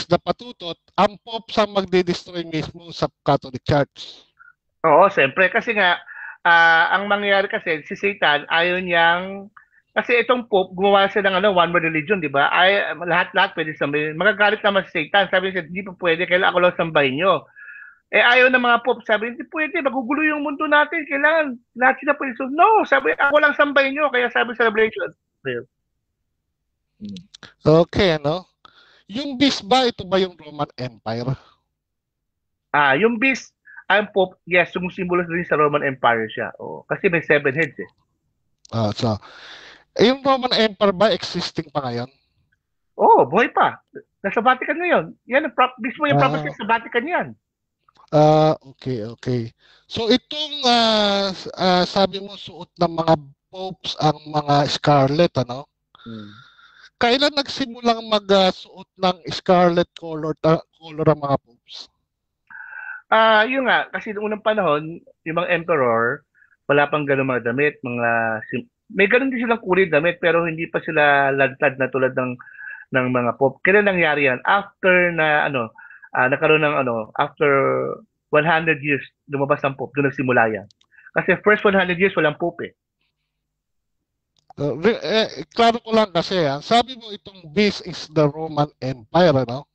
Speaker 4: the patutot, ang popes ang magde-destroy mismo sa Catholic Church?
Speaker 3: Oo, siyempre. Kasi nga, ang mangyayari kasi, si Satan, ayaw niyang, kasi itong Pope, gumawa siya ng one world religion, di ba? Lahat-lahat pwede sambahin. Magagalit naman si Satan. Sabi niya, hindi pa pwede, kailangan ako lang sambahin niyo. Ayaw ng mga Pope, sabi, hindi pwede, magugulo yung mundo natin, kailangan, lahat sila pwede. So, no, sabi, ako lang sambahin niyo, kaya sabi sa Revelation.
Speaker 4: Okay, ano? Yung beast ba, ito ba yung Roman Empire?
Speaker 3: Yung beast, ang Pope, yes, sumusimbolo rin sa Roman Empire siya. Kasi may 7 heads eh.
Speaker 4: So, yung Roman Empire ba existing pa ngayon?
Speaker 3: Buhay pa. Nasa Vatican ngayon. Yan, mismo yung prophecy sa Vatican yan.
Speaker 4: Okay. So itong sabi mo suot ng mga popes ang mga scarlet, ano? Kailan nagsimulang magsuot ng scarlet color ang mga popes?
Speaker 3: Yun nga, kasi noong unang panahon, yung mga emperor, wala pang ganun mga damit, may ganun din silang kulay damit, pero hindi pa sila lantad na tulad ng mga pope. Kailan nangyari yan? After na, nagkaroon ng, after 100 years, lumabas ang pope, doon nagsimula yan. Kasi first 100 years, walang pope eh.
Speaker 4: Klaro ko lang kasi, sabi mo itong beast is the Roman Empire, ano?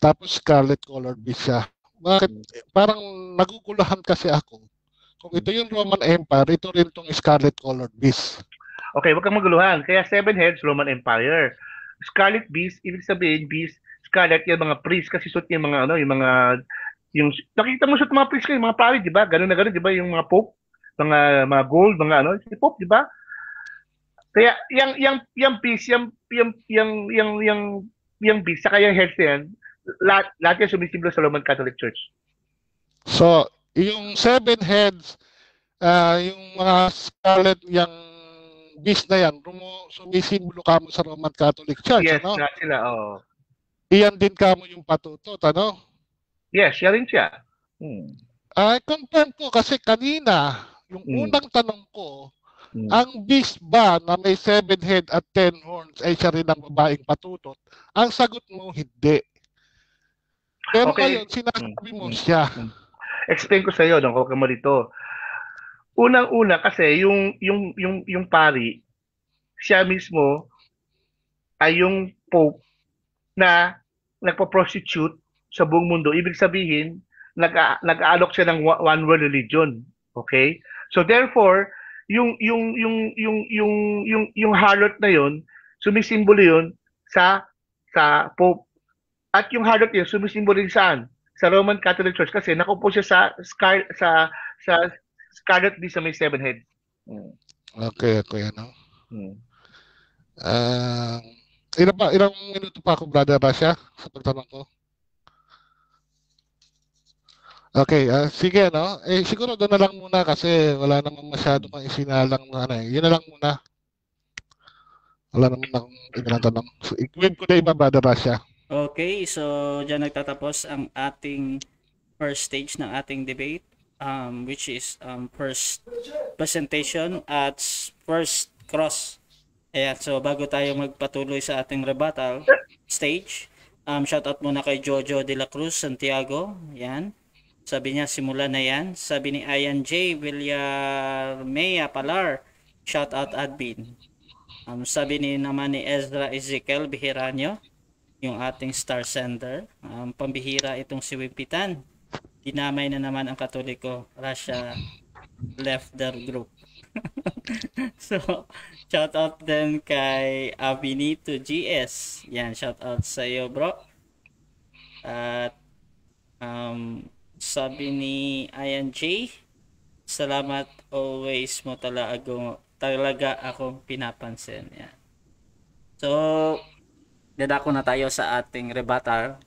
Speaker 4: Tapos scarlet colored beast siya. Bakit? Parang naguguluhan kasi ako. Kung ito yung Roman Empire, ito rin itong scarlet colored beast.
Speaker 3: Okay, wag kang maguluhan. Kaya 7 heads, Roman Empire. Scarlet beast, ibig sabihin, beast, scarlet, yung mga priest, kasi suot yung mga, nakita mo suot mga priest kayo, yung mga pari, di ba? Ganun na ganun, di ba? Yung mga pope, mga gold, mga si pope, di ba? Kaya, yung beast, yung beast, saka yung heads yan, lahat yan sumisimbolo sa Roman Catholic Church.
Speaker 4: So, yung 7 heads, yung mga scarlet, yung beast na yan, sumisimbolo ka mo sa Roman Catholic Church,
Speaker 3: yes,
Speaker 4: ano?
Speaker 3: Yes, sila,
Speaker 4: Iyan din ka mo yung patutot, ano?
Speaker 3: Yes, siya rin siya.
Speaker 4: Confirm ko kasi kanina, yung unang tanong ko, ang beast ba na may 7 head at 10 horns ay siya rin ang babaeng patutot? Ang sagot mo, hindi. Pero ngayon, sinasabi mo siya.
Speaker 3: Explain ko sa iyo, huwag ka malito. Unang-una kasi yung pari, siya mismo ay yung pope na nagpo-prostitute sa buong mundo. Ibig sabihin, nag-aalok siya ng one world religion. Okay? So therefore, yung harlot na yon, sumisimbolo yon sa pope. At yung harlot yun, sumisimbolo rin saan? Sa Roman Catholic Church kasi nakupo siya sa scarlet beast sa may 7 heads.
Speaker 4: Okay, ano? Ilang minuto pa ako, Brother Rasha, sa pagtanong ko? Okay, sige, no? Siguro doon na lang muna kasi wala namang masyado kang isinalang na yun na lang muna. Wala naman akong itinatanong. So, i-wave ko na iba, Brother Rasha.
Speaker 1: Okay, so dyan nagtatapos ang ating first stage ng ating debate. which is first presentation at first cross. Ayan, so bago tayo magpatuloy sa ating rebuttal stage, shoutout muna kay Jojo de la Cruz Santiago. Yan. Sabi niya, simula na yan. Sabi ni Ian J. Villarmea Palar, shoutout admin. Sabi naman ni Ezra Ezekiel Bihiranyo, yung ating star sender. Pambihira itong si Wimpitan. Dinamay na naman ang Katoliko. Russia left their group. So, shout out din kay Abinito GS. Yan, shout out sa iyo, bro. At sabi ni Ian J, salamat, always mo talaga akong pinapansin. Yan. So, dadako na tayo sa ating rebuttal.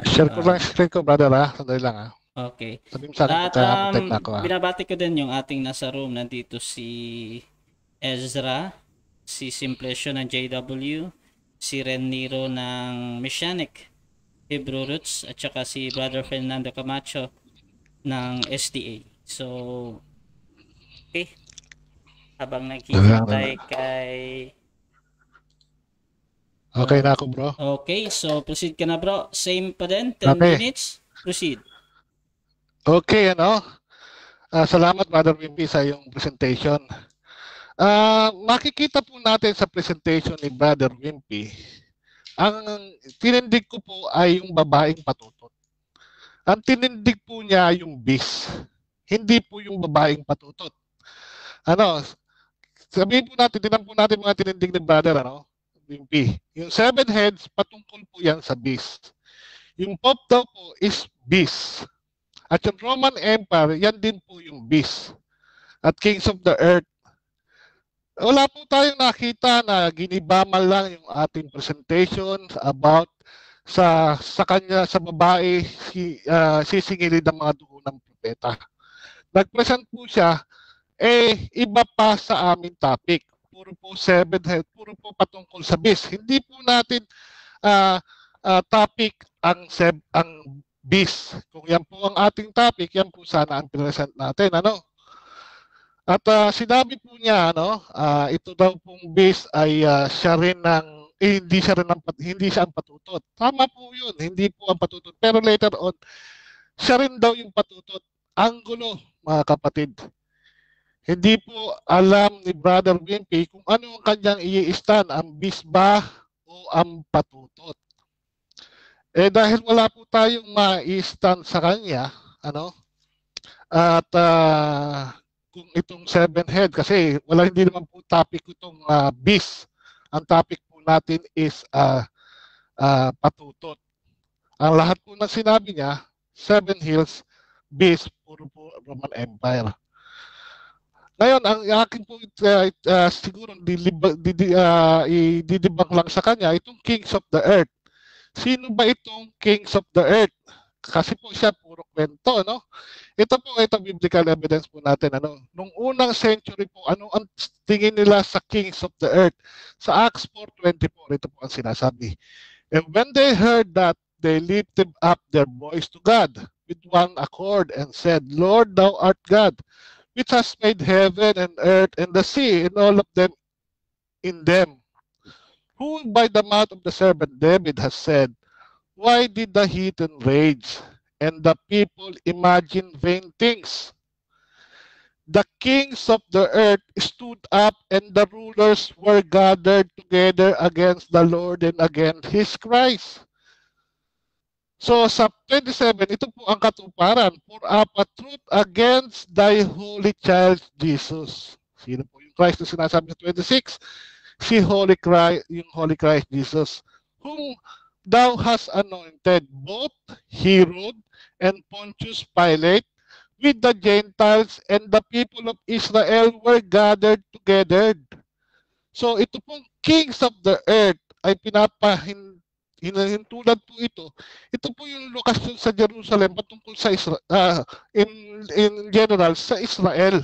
Speaker 4: Share ko lang screen ko, brother, ha? Sandali lang, ha?
Speaker 1: Okay.
Speaker 4: Sabi mo sa akin,
Speaker 1: At
Speaker 4: na ako, ha?
Speaker 1: binabati ko din yung ating nasa room. Nandito si Ezra, si Simplesio ng JW, si Reniro ng Messianic Hebrew Roots, at saka si Brother Fernando Camacho ng SDA. So, okay. Habang naghihintay kay...
Speaker 4: Okay na ako, bro.
Speaker 1: Okay, so proceed ka na, bro. Same pa din, 10
Speaker 4: Okay.
Speaker 1: minutes. Proceed.
Speaker 4: Okay, salamat, Brother Wimpy, sa iyong presentation. Makikita po natin sa presentation ni Brother Wimpy, ang tinindig ko po ay yung babaeng patutot. Ang tinindig po niya yung bis, hindi po yung babaeng patutot. Sabihin po natin, tinan po natin mga tinindig ni Brother, Wimpy. Yung 7 heads, patungkol po yan sa bis. Yung Pope daw po is bis. At yung Roman Empire, yan din po yung beast. At Kings of the Earth. Wala po tayong nakita na ginibaman lang yung ating presentation about sa kanya, sa babae, sisingilid ng mga dugo ng propeta. Nag-present po siya, iba pa sa aming topic. Puro po 7 head, puro po patungkol sa beast. Hindi po natin topic ang beast. Kung yan po ang ating topic, yan po sana ang present natin, At sinabi po niya, ito daw pong beast ay siya rin hindi siya ang patutot. Tama po 'yun, hindi po ang patutot. Pero later on, siya rin daw yung patutot. Ang gulo, mga kapatid. Hindi po alam ni Brother Wimpy kung ano ang kanyang i-stand, ang beast ba o ang patutot. Dahil wala po tayong ma-stand sa kanya, at kung itong 7 head, kasi hindi naman po topic itong beast. Ang topic po natin is patutot. Ang lahat po na sinabi niya, 7 hills, beast, puro po Roman Empire. Ngayon, ang akin po siguro ididibang lang sa kanya, itong Kings of the Earth. Sino ba itong Kings of the Earth? Kasi po siya puro kwento, Ito biblical evidence po natin, Nung unang century po, ano ang tingin nila sa Kings of the Earth? Sa Acts 4:24, ito po ang sinasabi. And when they heard that, they lifted up their voice to God with one accord and said, Lord, thou art God, which has made heaven and earth and the sea and all of them in them. Who by the mouth of the servant David has said, why did the heathen rage and the people imagine vain things? The kings of the earth stood up and the rulers were gathered together against the Lord and against His Christ. So sa 27, ito po ang katuparan. Pour up a truth against thy holy child Jesus. Sino po yung Christ na sinasabi sa 26? Si Holy Christ, yung Holy Christ Jesus, whom thou hast anointed, both Herod and Pontius Pilate, with the Gentiles and the people of Israel were gathered together. So ito pong kings of the earth ay hinahintulad po ito. Ito po yung lokasyon sa Jerusalem patungkol sa in general sa Israel.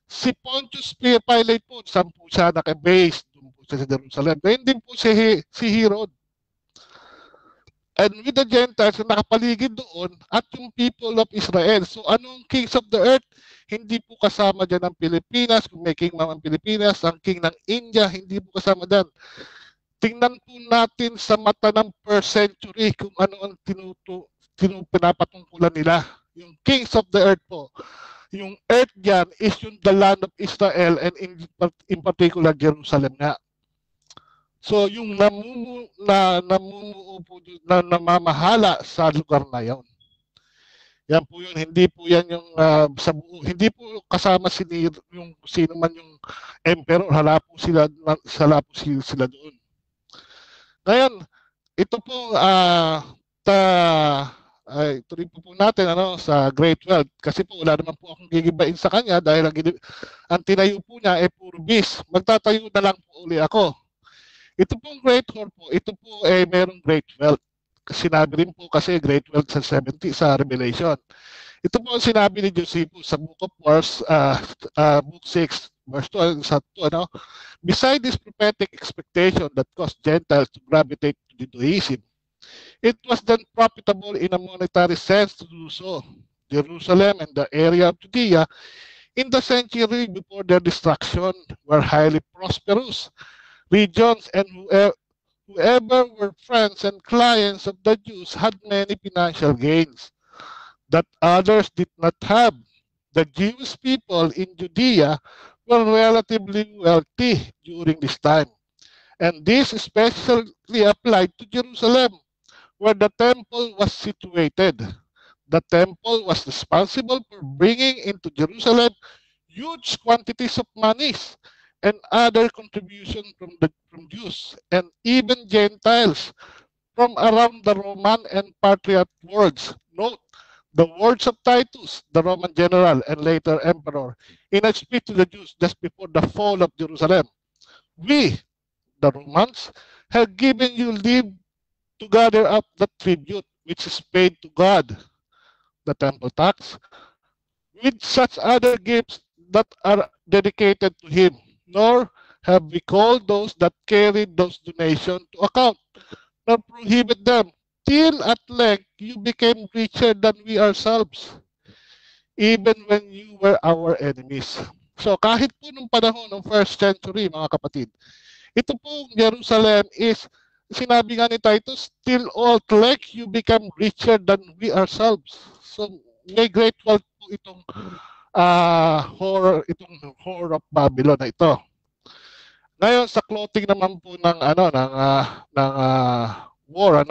Speaker 4: Si Pontius Pilate po, saan po siya naka-base? Doon po siya sa Jerusalem. Ngayon din po si Herod. and with the Gentiles na nakapaligid doon at yung people of Israel. So anong kings of the earth? Hindi po kasama dyan ang Pilipinas. Kung may king ang Pilipinas, ang king ng India, hindi po kasama dyan. Tingnan po natin sa mata ng first century kung ano ang pinapatungkulan nila. Yung kings of the earth po. Yung earth dyan is yung the land of Israel and in particular Jerusalem nga. So yung namumuo po na namamahala sa lugar na yon. Yan po yun, hindi po yan yung sa buo, hindi po kasama yung sino man yung emperor, hala po sila doon. Ngayon, ito po tuloy po natin sa Great Wealth kasi po wala naman po akong gigibain sa kanya dahil ang tinayo po niya ay puro bis. Magtatayo na lang po uli ako. Ito pong Great Wall po, ito po ay merong Great Wealth. Sinabi rin po kasi Great Wealth sa Revelation. Ito po ang sinabi ni Josephus sa Book of Wars, Book 6, verse 2, beside this prophetic expectation that caused Gentiles to gravitate to Judaism, it was then profitable in a monetary sense to do so. Jerusalem and the area of Judea in the century before their destruction were highly prosperous regions, and whoever were friends and clients of the Jews had many financial gains that others did not have. The Jewish people in Judea were relatively wealthy during this time, and this especially applied to Jerusalem, where the temple was situated. The temple was responsible for bringing into Jerusalem huge quantities of monies and other contributions from Jews and even Gentiles from around the Roman and Patriarch worlds. Note the words of Titus, the Roman general and later emperor, in a speech to the Jews just before the fall of Jerusalem. We, the Romans, have given you leave to gather up the tribute which is paid to God, the temple tax, with such other gifts that are dedicated to him, nor have we called those that carried those donations to account, nor prohibit them, till at length you became richer than we ourselves, even when you were our enemies. So kahit po nung panahon ng first century, mga kapatid, ito po Jerusalem is, sinabi nga ni Titus, till at length you become richer than we ourselves. So may great wealth po itong whore of Babylon na ito. Ngayon sa clothing naman po ng war,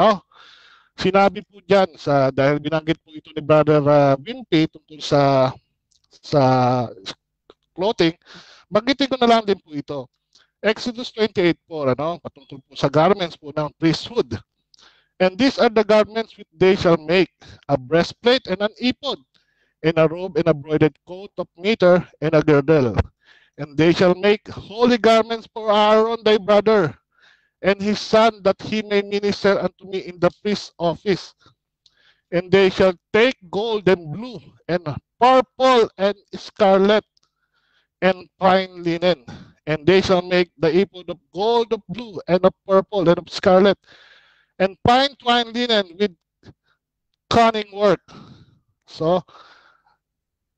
Speaker 4: sinabi po diyan dahil binanggit po ito ni Brother Wimpy tungkol sa clothing, banggitin ko na lang din po ito. Exodus 28:4, patungkol po sa garments po ng priesthood. And these are the garments which they shall make, a breastplate and an ephod, and a robe and a broidered coat of mitre and a girdle. And they shall make holy garments for Aaron thy brother, and his son, that he may minister unto me in the priest's office. And they shall take gold and blue, and purple and scarlet, and fine linen. And they shall make the ephod of gold, of blue, and of purple, and of scarlet, and fine twined linen with cunning work. So,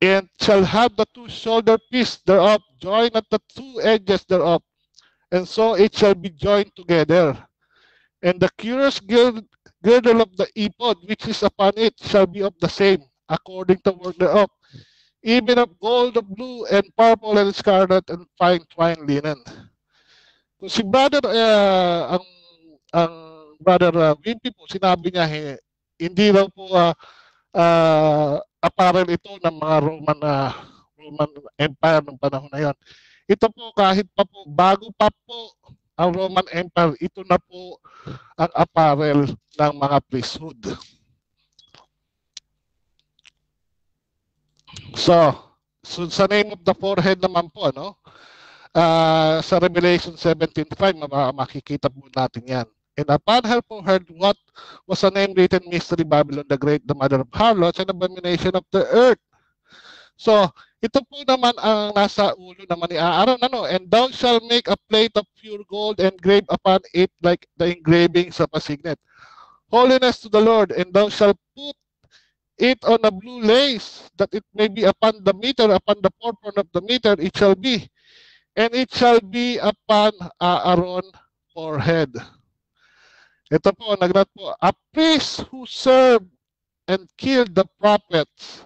Speaker 4: and shall have the two shoulder pieces thereof joined at the two edges thereof, and so it shall be joined together. And the curious girdle of the ephod which is upon it shall be of the same, according to work thereof, even of gold, of blue, and purple, and scarlet, and fine twined linen. So si brother, ang brother Wimpy po, sinabi niya, hindi daw po apparel ito ng mga Roman Empire ng panahon na yon. Ito po kahit pa po, bago pa po ang Roman Empire, ito na po ang apparel ng mga priesthood. So sa name of the forehead naman po, sa Revelation 17:5, makikita po natin yan. And upon her forehead, what was a name written, Mystery Babylon the Great, the mother of harlots and abomination of the earth. So, ito po naman ang nasa ulo naman ni Aaron, and thou shalt make a plate of pure gold and grave upon it like the engravings of a signet. Holiness to the Lord, and thou shalt put it on a blue lace, that it may be upon the mitre, upon the forefront of the mitre, it shall be, and it shall be upon Aaron's forehead. Ito po, nagnat po, a priest who served and killed the prophets,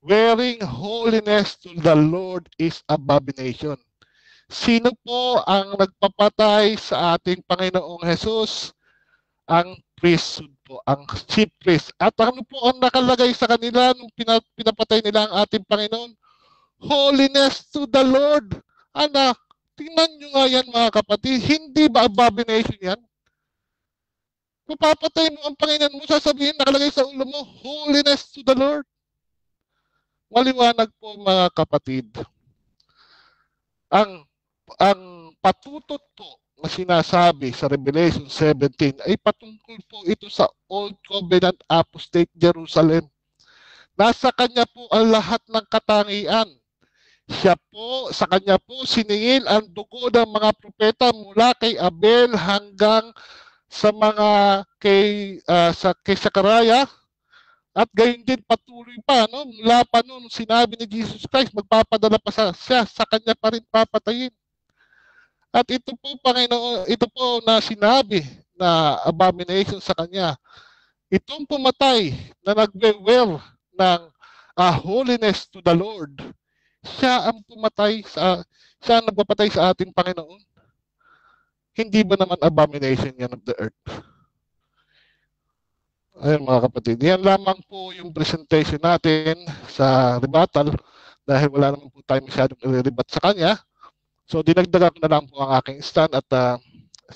Speaker 4: wearing holiness to the Lord is abomination. Sino po ang nagpapatay sa ating Panginoong Jesus? Ang priesthood po, ang chief priest. At ano po ang nakalagay sa kanila nung pinapatay nila ang ating Panginoon? Holiness to the Lord. Anak, tingnan nyo nga yan mga kapatid. Hindi ba abomination yan? Kung papatay mo ang Panginoon mo, sasabihin nakalagay sa ulo mo, holiness to the Lord. Maliwanag po mga kapatid. Ang patutot po na sinasabi sa Revelation 17 ay patungkol po ito sa Old Covenant Apostate Jerusalem. Nasa kanya po ang lahat ng katangian. Siya po, sa kanya po siningil ang dugo ng mga propeta mula kay Abel hanggang sa mga kay Sakaraya. At gayon din patuloy pa, no? Mula pa noon sinabi ni Jesus Christ, magpapadala pa siya, sa kanya pa rin papatayin. At ito po, Panginoon, ito po na sinabi na abomination sa kanya. Itong pumatay na nagwe-wear ng holiness to the Lord, siya ang pumatay siya ang nagpapatay sa ating Panginoon. Hindi ba naman abomination yan of the earth? Ayun mga kapatid, yan lamang po yung presentation natin sa rebuttal dahil wala naman po tayo masyadong i-rebat sa kanya. So dinagdagan ko na lang po ang aking stand at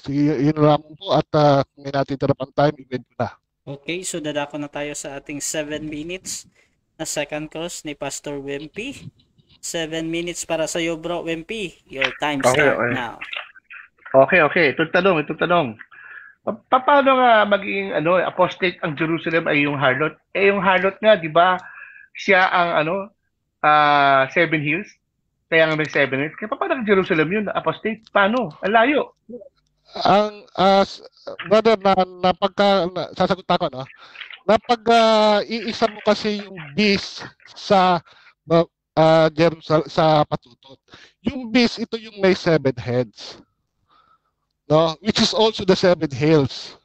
Speaker 4: yun lamang po at kung may natitira pang time, i-bed ko na.
Speaker 1: Okay, so dadako na tayo sa ating 7 minutes na second course ni Pastor Wimpy. 7 minutes para sa iyo, bro Wimpy. Your time start now.
Speaker 3: Okay. Itong tanong. Paano nga maging apostate ang Jerusalem ay yung harlot? Yung harlot nga, 'di ba? Siya ang 7 hills. Kaya nga may 7 hills. Kaya paano ang Jerusalem yun, apostate? Paano? Ang layo.
Speaker 4: Ang brother sasagot ako, no? Iisa mo kasi yung beast sa Jerusalem, sa patutot. Yung beast, ito yung may 7 heads. No, which is also the 7 hills.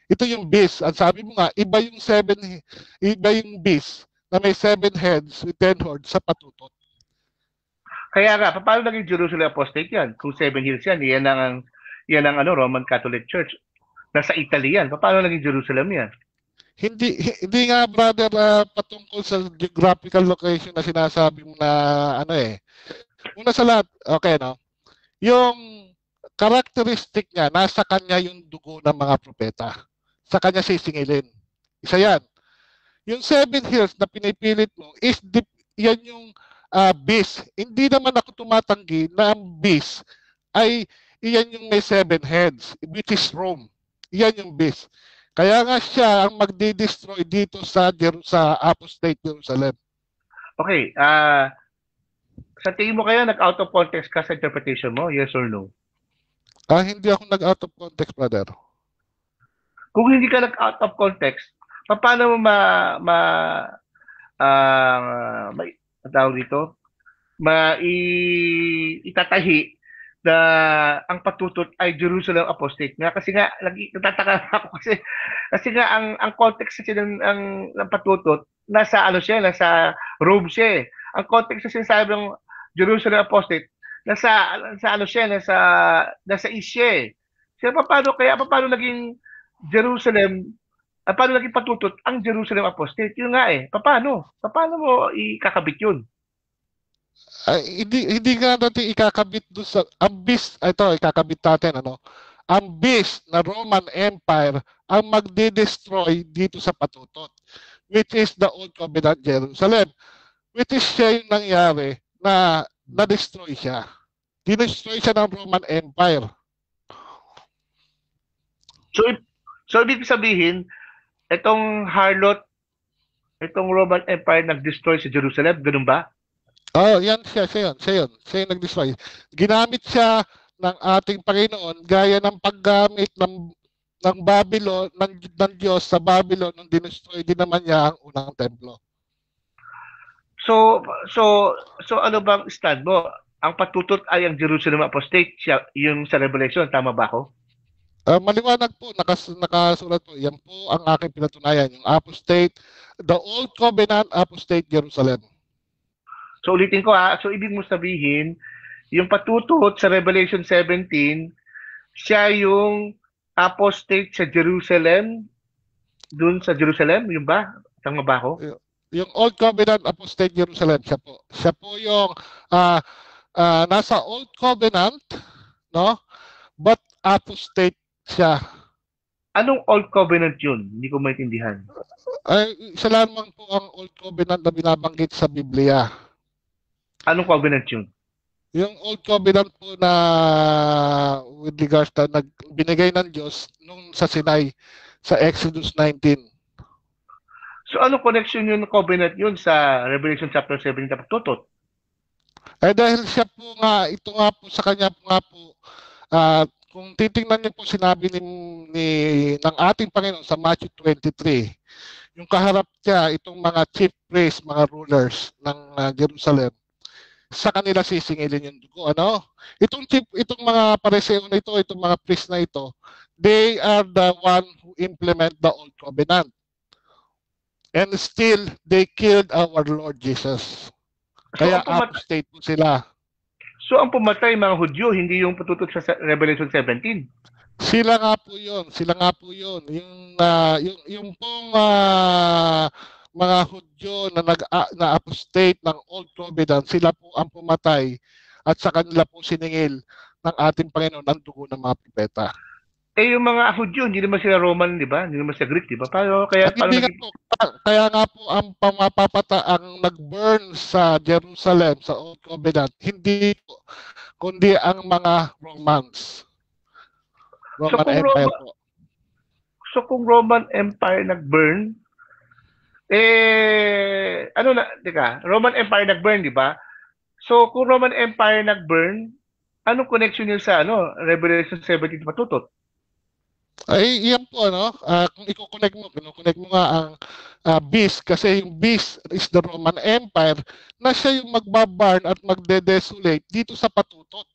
Speaker 4: Ito yung beast. Ang sabi mo nga, iba yung beast na may 7 heads with 10 horns sa patutot.
Speaker 3: Kaya nga, paano naging Jerusalem apostate yan? Kung 7 hills yan, yan ang Roman Catholic Church. Nasa Italy yan. Paano naging Jerusalem yan?
Speaker 4: Hindi nga brother patungkol sa geographical location na sinasabi mo na Una sa lahat, okay, no? Yung characteristic niya, nasa kanya yung dugo ng mga propeta. Sa kanya sisingilin. Isa yan. Yung 7 hills na pinipilit mo, yan yung beast. Hindi naman ako tumatanggi na ang beast ay iyan yung may 7 heads, which is Rome. Iyan yung beast. Kaya nga siya ang magdi-destroy dito sa apostate Jerusalem.
Speaker 3: Okay. Sa tingin mo kaya nag-out of context ka sa interpretation mo? Yes or no?
Speaker 4: Hindi ako nag-out of context, brother.
Speaker 3: Kung hindi ka nag-out of context, paano mo itatahi na ang patutot ay Jerusalem apostate nga? Kasi nga, natataka ako kasi nga ang context kasi ng patutot, nasa Rome siya eh. Ang context kasi sinasabi ng Jerusalem apostate, nasa East siya eh. Siya, paano naging Jerusalem, paano naging patutot ang Jerusalem apostate? Yun nga eh. Paano mo ikakabit yun?
Speaker 4: Hindi nga natin ikakabit doon sa ang beast. Ito, ikakabit natin ang beast na Roman Empire ang magde-destroy dito sa patutot, which is the Old Covenant Jerusalem, which is siya yung nangyari na na-destroy siya. Dinestroy siya ng Roman Empire.
Speaker 3: So ibig sabihin, itong Roman Empire nag-destroy sa Jerusalem, ganun ba?
Speaker 4: Yan siya yung nag-destroy. Ginamit siya ng ating Panginoon gaya ng paggamit ng ng Babylon, ng Diyos sa Babylon nung dinestroy din naman niya ang unang templo.
Speaker 3: So, so, so ano bang stand mo? Ang patutot ay ang Jerusalem Apostate, siya, yung sa Revelation, tama ba ako?
Speaker 4: Maliwanag po, nakasulat po. Yan po ang aking pinatunayan. Yung apostate, the Old Covenant Apostate Jerusalem.
Speaker 3: So ulitin ko so ibig mo sabihin, yung patutot sa Revelation 17, siya yung apostate sa Jerusalem, dun sa Jerusalem, yun ba? Tama ba ako?
Speaker 4: Yung Old Covenant Apostate Jerusalem, siya po. Siya po yung nasa Old Covenant, no? But apostate siya.
Speaker 3: Anong Old Covenant yun? Hindi ko maintindihan.
Speaker 4: Isa lamang po ang Old Covenant na binabanggit sa Biblia.
Speaker 3: Anong covenant yun?
Speaker 4: Yung Old Covenant po na with regards to binigay ng Diyos nung sa Sinai sa Exodus 19.
Speaker 3: So anong connection yun, covenant yun sa Revelation chapter 7 na patutot?
Speaker 4: Dahil siya po nga, ito nga po sa kanya po nga po, kung titingnan niyo po sinabi ng ating Panginoon sa Matthew 23, yung kaharap niya, itong mga chief priests, mga rulers ng Jerusalem, sa kanila sisingilin yung dugo. Ano? Itong mga pariseo na ito, itong mga priests na ito, they are the one who implement the Old Covenant. And still, they killed our Lord Jesus. Kaya apostate po sila.
Speaker 3: So ang pumatay mga Hudyo, hindi yung patutot sa Revelation 17?
Speaker 4: Sila nga po yun. Yung pong mga Hudyo na apostate ng Old Covenant, sila po ang pumatay at sa kanila po siningil ng ating Panginoon ang dugo ng mga propeta.
Speaker 3: Yung mga Hudyo, hindi naman sila Roman, di ba? Hindi naman sila Greek, di ba?
Speaker 4: Kaya nga po ang ang nag-burn sa Jerusalem, sa Old Covenant, hindi po, kundi ang mga Romans. Roman Empire po.
Speaker 3: So kung Roman Empire nag-burn, Roman Empire nag-burn, di ba? So kung Roman Empire nag-burn, anong connection niya sa Revelation 17 patutot?
Speaker 4: Ay, yan po, kung i-connect mo nga ang beast, kasi yung beast is the Roman Empire, na siya yung magbabarn at magde-desolate dito sa patutot.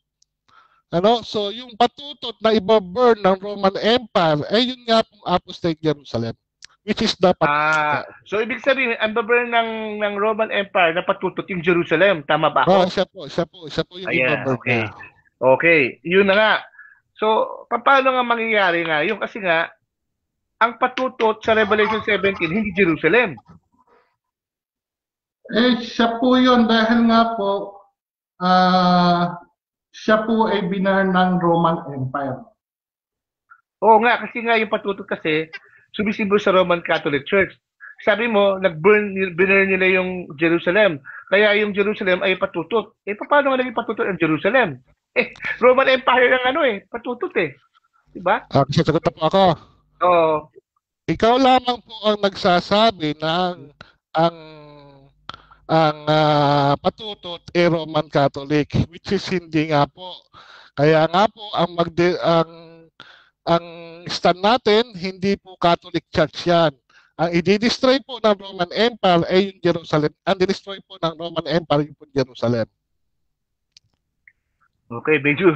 Speaker 4: So yung patutot na ibaburn ng Roman Empire, ay yun nga pong apostate Jerusalem, which is the patutot.
Speaker 3: So ibig sabihin, ang baburn ng Roman Empire na patutot yung Jerusalem, tama ba ako?
Speaker 4: Siya po yung ibaburn.
Speaker 3: Okay. Okay, yun na nga. So, paano nga mangyayari nga? Yung kasi nga, ang patutot sa Revelation 17, hindi Jerusalem.
Speaker 4: Siya po yun dahil nga po, siya po ay binar ng Roman Empire.
Speaker 3: Oo nga, kasi nga yung patutot kasi, sumisimbol sa Roman Catholic Church. Sabi mo, binar nila yung Jerusalem. Kaya yung Jerusalem ay patutot. Paano nga naging patutot ang Jerusalem? Roman Empire ng patutot diba?
Speaker 4: Sasagot na po ako.
Speaker 3: Oo.
Speaker 4: Ikaw lamang po ang nagsasabi na ang patutot ay Roman Catholic, which is hindi nga po. Kaya nga po ang stand natin, hindi po Catholic Church yan. Ang i-destroy po ng Roman Empire ay yung Jerusalem. Ang i-destroy po ng Roman Empire yung Jerusalem.
Speaker 3: Okay, medyo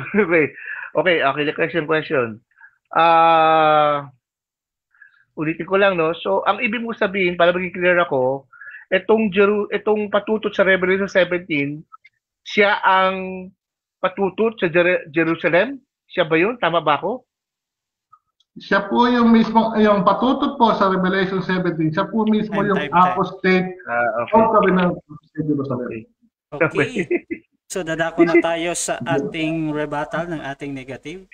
Speaker 3: okay, question. Ulitin ko lang, no? So, ang ibig mo sabihin, para maging clear ako, itong patutot sa Revelation 17, siya ang patutot sa Jerusalem? Siya ba yun? Tama ba ako?
Speaker 4: Siya po yung mismo, yung patutot po sa Revelation 17, siya po mismo yung apostate.
Speaker 1: Okay. So, dadako na tayo sa ating rebuttal ng ating negative.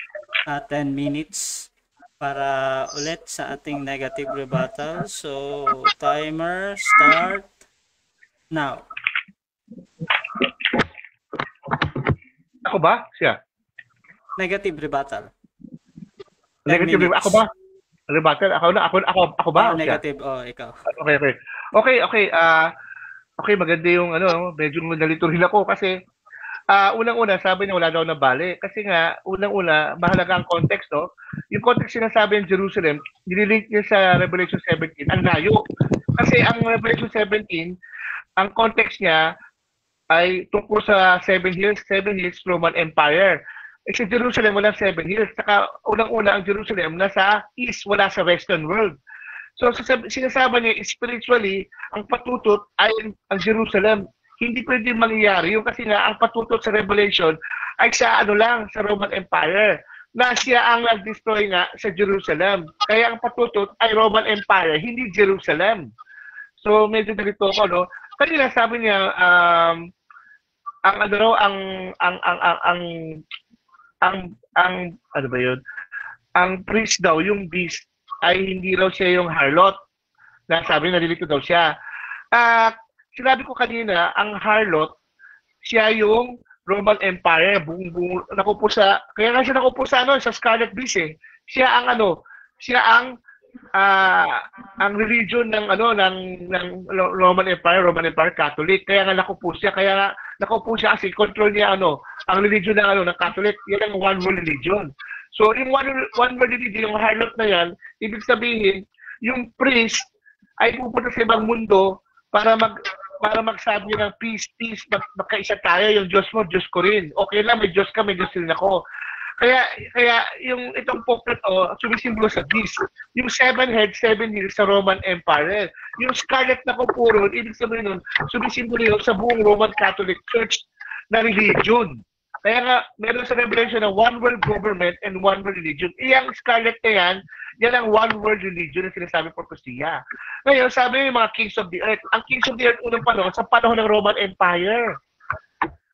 Speaker 1: 10 minutes para ulit sa ating negative rebuttal. So, timer start now.
Speaker 3: Ako ba? Siya?
Speaker 1: Negative rebuttal.
Speaker 3: Negative rebuttal. Ako ba? Rebuttal? Ako ba?
Speaker 1: Negative. Ikaw.
Speaker 3: Okay. Okay, maganda yung medyo nalito rin ako kasi unang-una, sabi niya wala daw nabali. Kasi nga, unang-una, mahalaga ang context, no? Yung context sinasabi ng Jerusalem, nililink niya sa Revelation 17, ang layo. Kasi ang Revelation 17, ang context niya ay tungkol sa Seven Hills Roman Empire. Eh, sa Jerusalem, walang Seven Hills. Saka, unang-una, ang Jerusalem nasa east, wala sa western world. So, sinasabi niya, spiritually, ang patutot ay ang Jerusalem. Hindi pwede mangyayari yung kasi nga ang patutot sa Revelation ay sa sa Roman Empire na siya ang nag-destroy nga sa Jerusalem. Kaya ang patutot ay Roman Empire, hindi Jerusalem. So medyo nalito ko, no? Kanina sabi niya ang ano raw ang ano ba 'yun? Ang priest daw, yung beast ay hindi raw siya yung harlot. Na sabi nalilito daw siya. Sinabi ko kanina, ang harlot, siya yung Roman Empire, buong nakupo sa, kaya nga siya nakupo sa sa Scarlet Beast eh. Siya ang religion ng Roman Empire Catholic. Kaya nga nakupo siya, kasi control niya ang religion ng Catholic, yan ang one world religion. So, yung one world religion, yung harlot na yan, ibig sabihin, yung priest ay pupunta sa ibang mundo para magsabi ng peace, magkaisa tayo, yung Diyos mo, Diyos ko rin. Okay lang, may Diyos ka, may Diyos rin ako. Kaya yung itong Pope sumisimbolo sa beast. Yung 7 heads, 7 hills sa Roman Empire. Yung scarlet na kupuro, ibig sabihin nun, sumisimbolo yun sa buong Roman Catholic Church na religion. Kaya nga, meron sa Revelation na one world government and one world religion. Iyang scarlet na yan ang one world religion na sinasabi propesya. Ngayon, sabi yung mga kings of the earth. Ang kings of the earth unang panahon, sa panahon ng Roman Empire.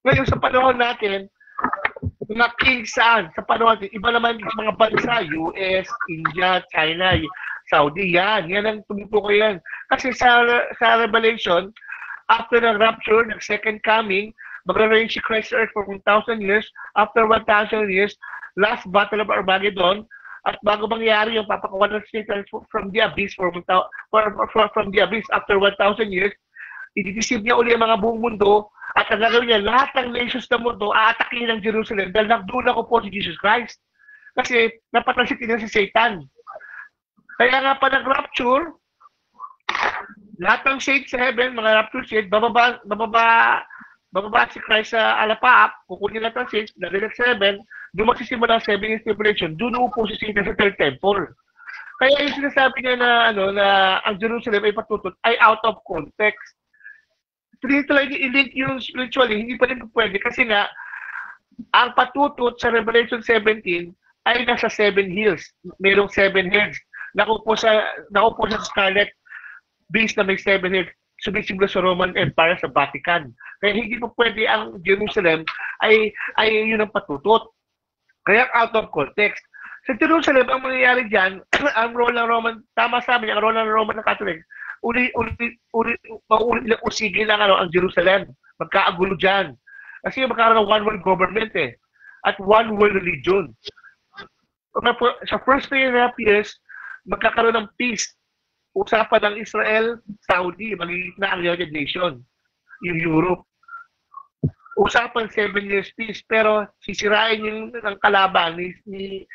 Speaker 3: Ngayon, sa panahon natin, mga kings saan? Sa panahon natin, iba naman yung mga bansa, US, India, China, Saudi, yan ang tumutukoy yan. Kasi sa Revelation, after the rapture, ng second coming, magra-reign si Christ Earth for 1,000 years. After 1,000 years, last battle of Armageddon, at bago mangyari yung papakawan ng Satan from the abyss from the abyss after 1,000 years, i-deceive niya uli ang mga buong mundo at ang gagawin niya, lahat ng nations ng mundo aatakin ng Jerusalem dahil nagdula ko po si Jesus Christ. Kasi napatansitin niya si Satan. Kaya nga pa nag-rapture, lahat ng saints sa heaven, mga rapture saints, bababa si Christ sa alapaap, kukunin natin ang saints, narinig sa heaven, doon magsisimula ang 7 years tribulation, doon upo si Satan sa third temple. Kaya yung sinasabi niya na ang Jerusalem ay patutot ay out of context. Literally, i-link yung spiritually, hindi pa rin pwede kasi nga, ang patutot sa Revelation 17 ay nasa 7 hills. Merong 7 heads. Nakupo sa Scarlet Beast na may 7 heads. Sumisimbolo sa Roman Empire sa Vatican. Kaya hindi po pwede ang Jerusalem ay yun ang patutot. Kaya out of context. Sa Jerusalem, ang mangyayari dyan, ang role ng Roman, tama sa amin, ang role ng Roman na Catholic, maulit usigi lang ang Jerusalem. Magkaagulo dyan. Kasi magkakaroon ng one world government at one world religion. Sa first 3.5 years, magkakaroon ng peace. Usapan ng Israel, Saudi, magiging na ang United Nation, yung Europe. Usapan 7 years peace, pero sisirain yung kalaban ni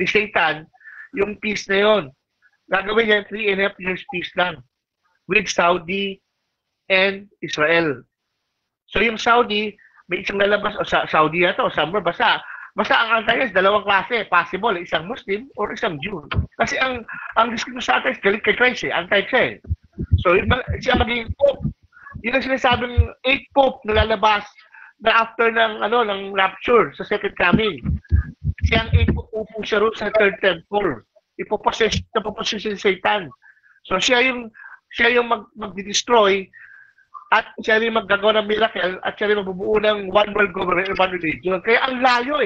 Speaker 3: Satan, yung peace na yon. Gagawin niya 3.5 years peace lang with Saudi and Israel. So yung Saudi, may isang lalabas, o Saudi na to, o somewhere, basta ang antares, dalawang klase, possible, isang Muslim or isang Jew. Kasi ang diskusyon sa antares, galit kay Christ antares siya So, siya magiging Pope. Yun ang sinasabing 8 Pope na lalabas na after ng rapture sa second coming. Siya ang 8 Pope, upo siya rin sa third temple. Ipopossess si Satan. So, siya yung mag-destroy at siya rin maggagawa ng miracle at siya rin mabubuo ng one world government and one religion. Kaya ang layo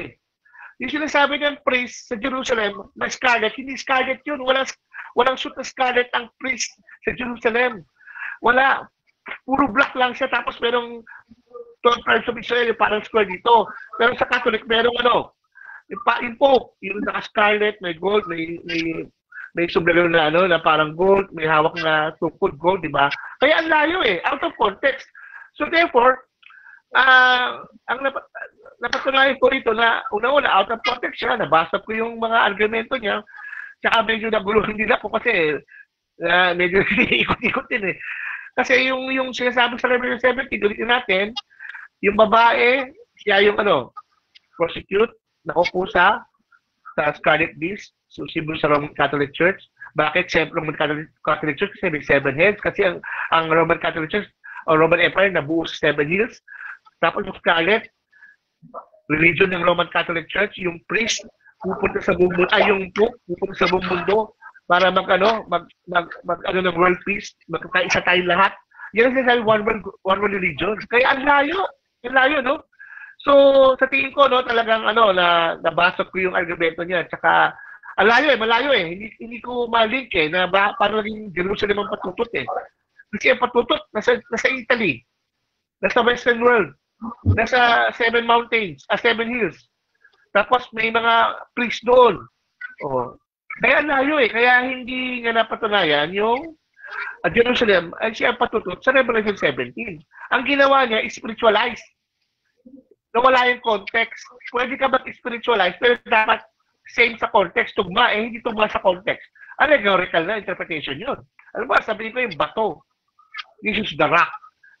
Speaker 3: Yung sinasabi niyang priest sa Jerusalem na scarlet, hindi scarlet yun. Walang suit na scarlet ang priest sa Jerusalem. Wala. Puro black lang siya tapos merong 12 tribes of Israel, parang square dito. Pero sa Catholic, merong yung Pope, yung naka-scarlet, may gold, may sombrero na na parang gold, may hawak na tungkod gold, di ba? Kaya ang layo out of context. So therefore, Ang napatunayan ko rito na una-una, out of context siya, nabasa ko yung mga argumento niya, tsaka medyo naguluhan din ako kasi medyo ikot-ikot din eh. Kasi yung sinasabi sa Revelation 17, ulitin natin, yung babae, siya yung prostitute, nakukusa sa Scarlet Beast, so simbolo sa Roman Catholic Church. Bakit siyempre Roman Catholic Church? Kasi may 7 heads. Kasi ang Roman Catholic Church o Roman Empire nabuo sa 7 hills. Tapos yung Scarlet, religion ng Roman Catholic Church, yung priest, pupunta sa buong mundo, yung pope, pupunta sa buong mundo para mag ng world peace, magkakaisa tayong lahat. Yan ang sinasabi, one world religion. Kaya ang layo, no? So, sa tingin ko, no, talagang nabasa ko yung argumento niya. Tsaka, malayo eh. Hindi ko malink eh, na paano naging Jerusalem ang patutot eh. Kasi ang patutot, nasa Italy, nasa Western world, nasa 7 mountains, 7 hills. Tapos may mga priests doon. Oh. Kaya layo eh. Kaya hindi nga napatunayan yung Jerusalem ay siya patutot sa Revelation 17. Ang ginawa niya is spiritualize. Nawala yung context. Pwede ka mag-spiritualize pero dapat same sa context. Tugma eh, hindi tugma sa context. Allegorical na interpretation yun. Alam mo, sabihin ko yung bato. This is the rock.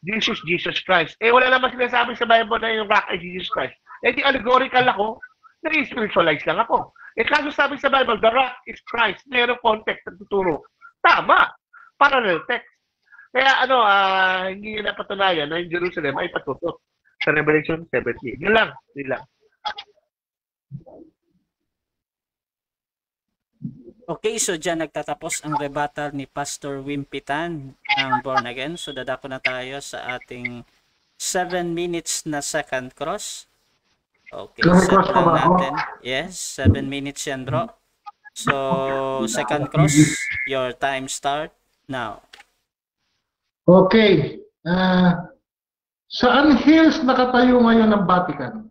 Speaker 3: This is Jesus Christ. Eh, wala naman sinasabi sa Bible na yung rock ay Jesus Christ. Eh, di allegorical ako, nag-spiritualize lang ako. Eh, kaso sabi sa Bible, the rock is Christ. Mayroong context na tuturo. Tama. Parallel text. Kaya hindi na napatunayan na yung Jerusalem ay patutot sa Revelation 17. Yun lang.
Speaker 1: Okay, so dyan nagtatapos ang rebuttal ni Pastor Wimpitan ng Born Again. So dadako na tayo sa ating 7 minutes na second cross. Okay, set lang natin. Yes, 7 minutes yan bro. So, second cross, your time start now.
Speaker 4: Okay. Saan hills nakatayo ngayon ng Vatican?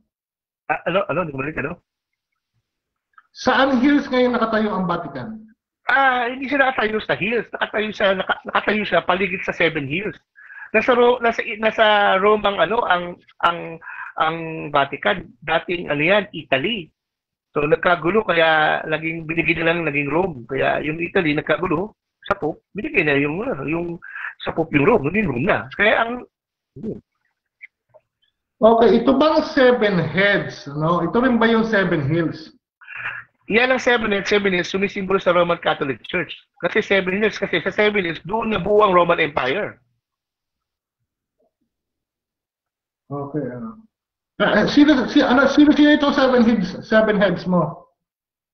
Speaker 4: Saan hills ngayon nakatayo ang Vatican?
Speaker 3: Hindi siya nakatayo sa hills. Nakatayo siya paligid sa 7 hills. Nasa Rome ang Vatican. Dating Italy. So nagkagulo kaya binigyan nila naging Rome. Kaya yung Italy nagkagulo sa Pope, binigyan na yung sa Pope yung Rome, hindi Rome na. Kaya
Speaker 4: Okay, ito bang 7 heads, no? Ito rin ba yung 7 hills?
Speaker 3: Yan ang 7 hills, sumisimbolo sa Roman Catholic Church. Kasi 7 hills, sa 7 hills, doon nabuo ang Roman Empire.
Speaker 4: Okay, sino itong 7 heads mo?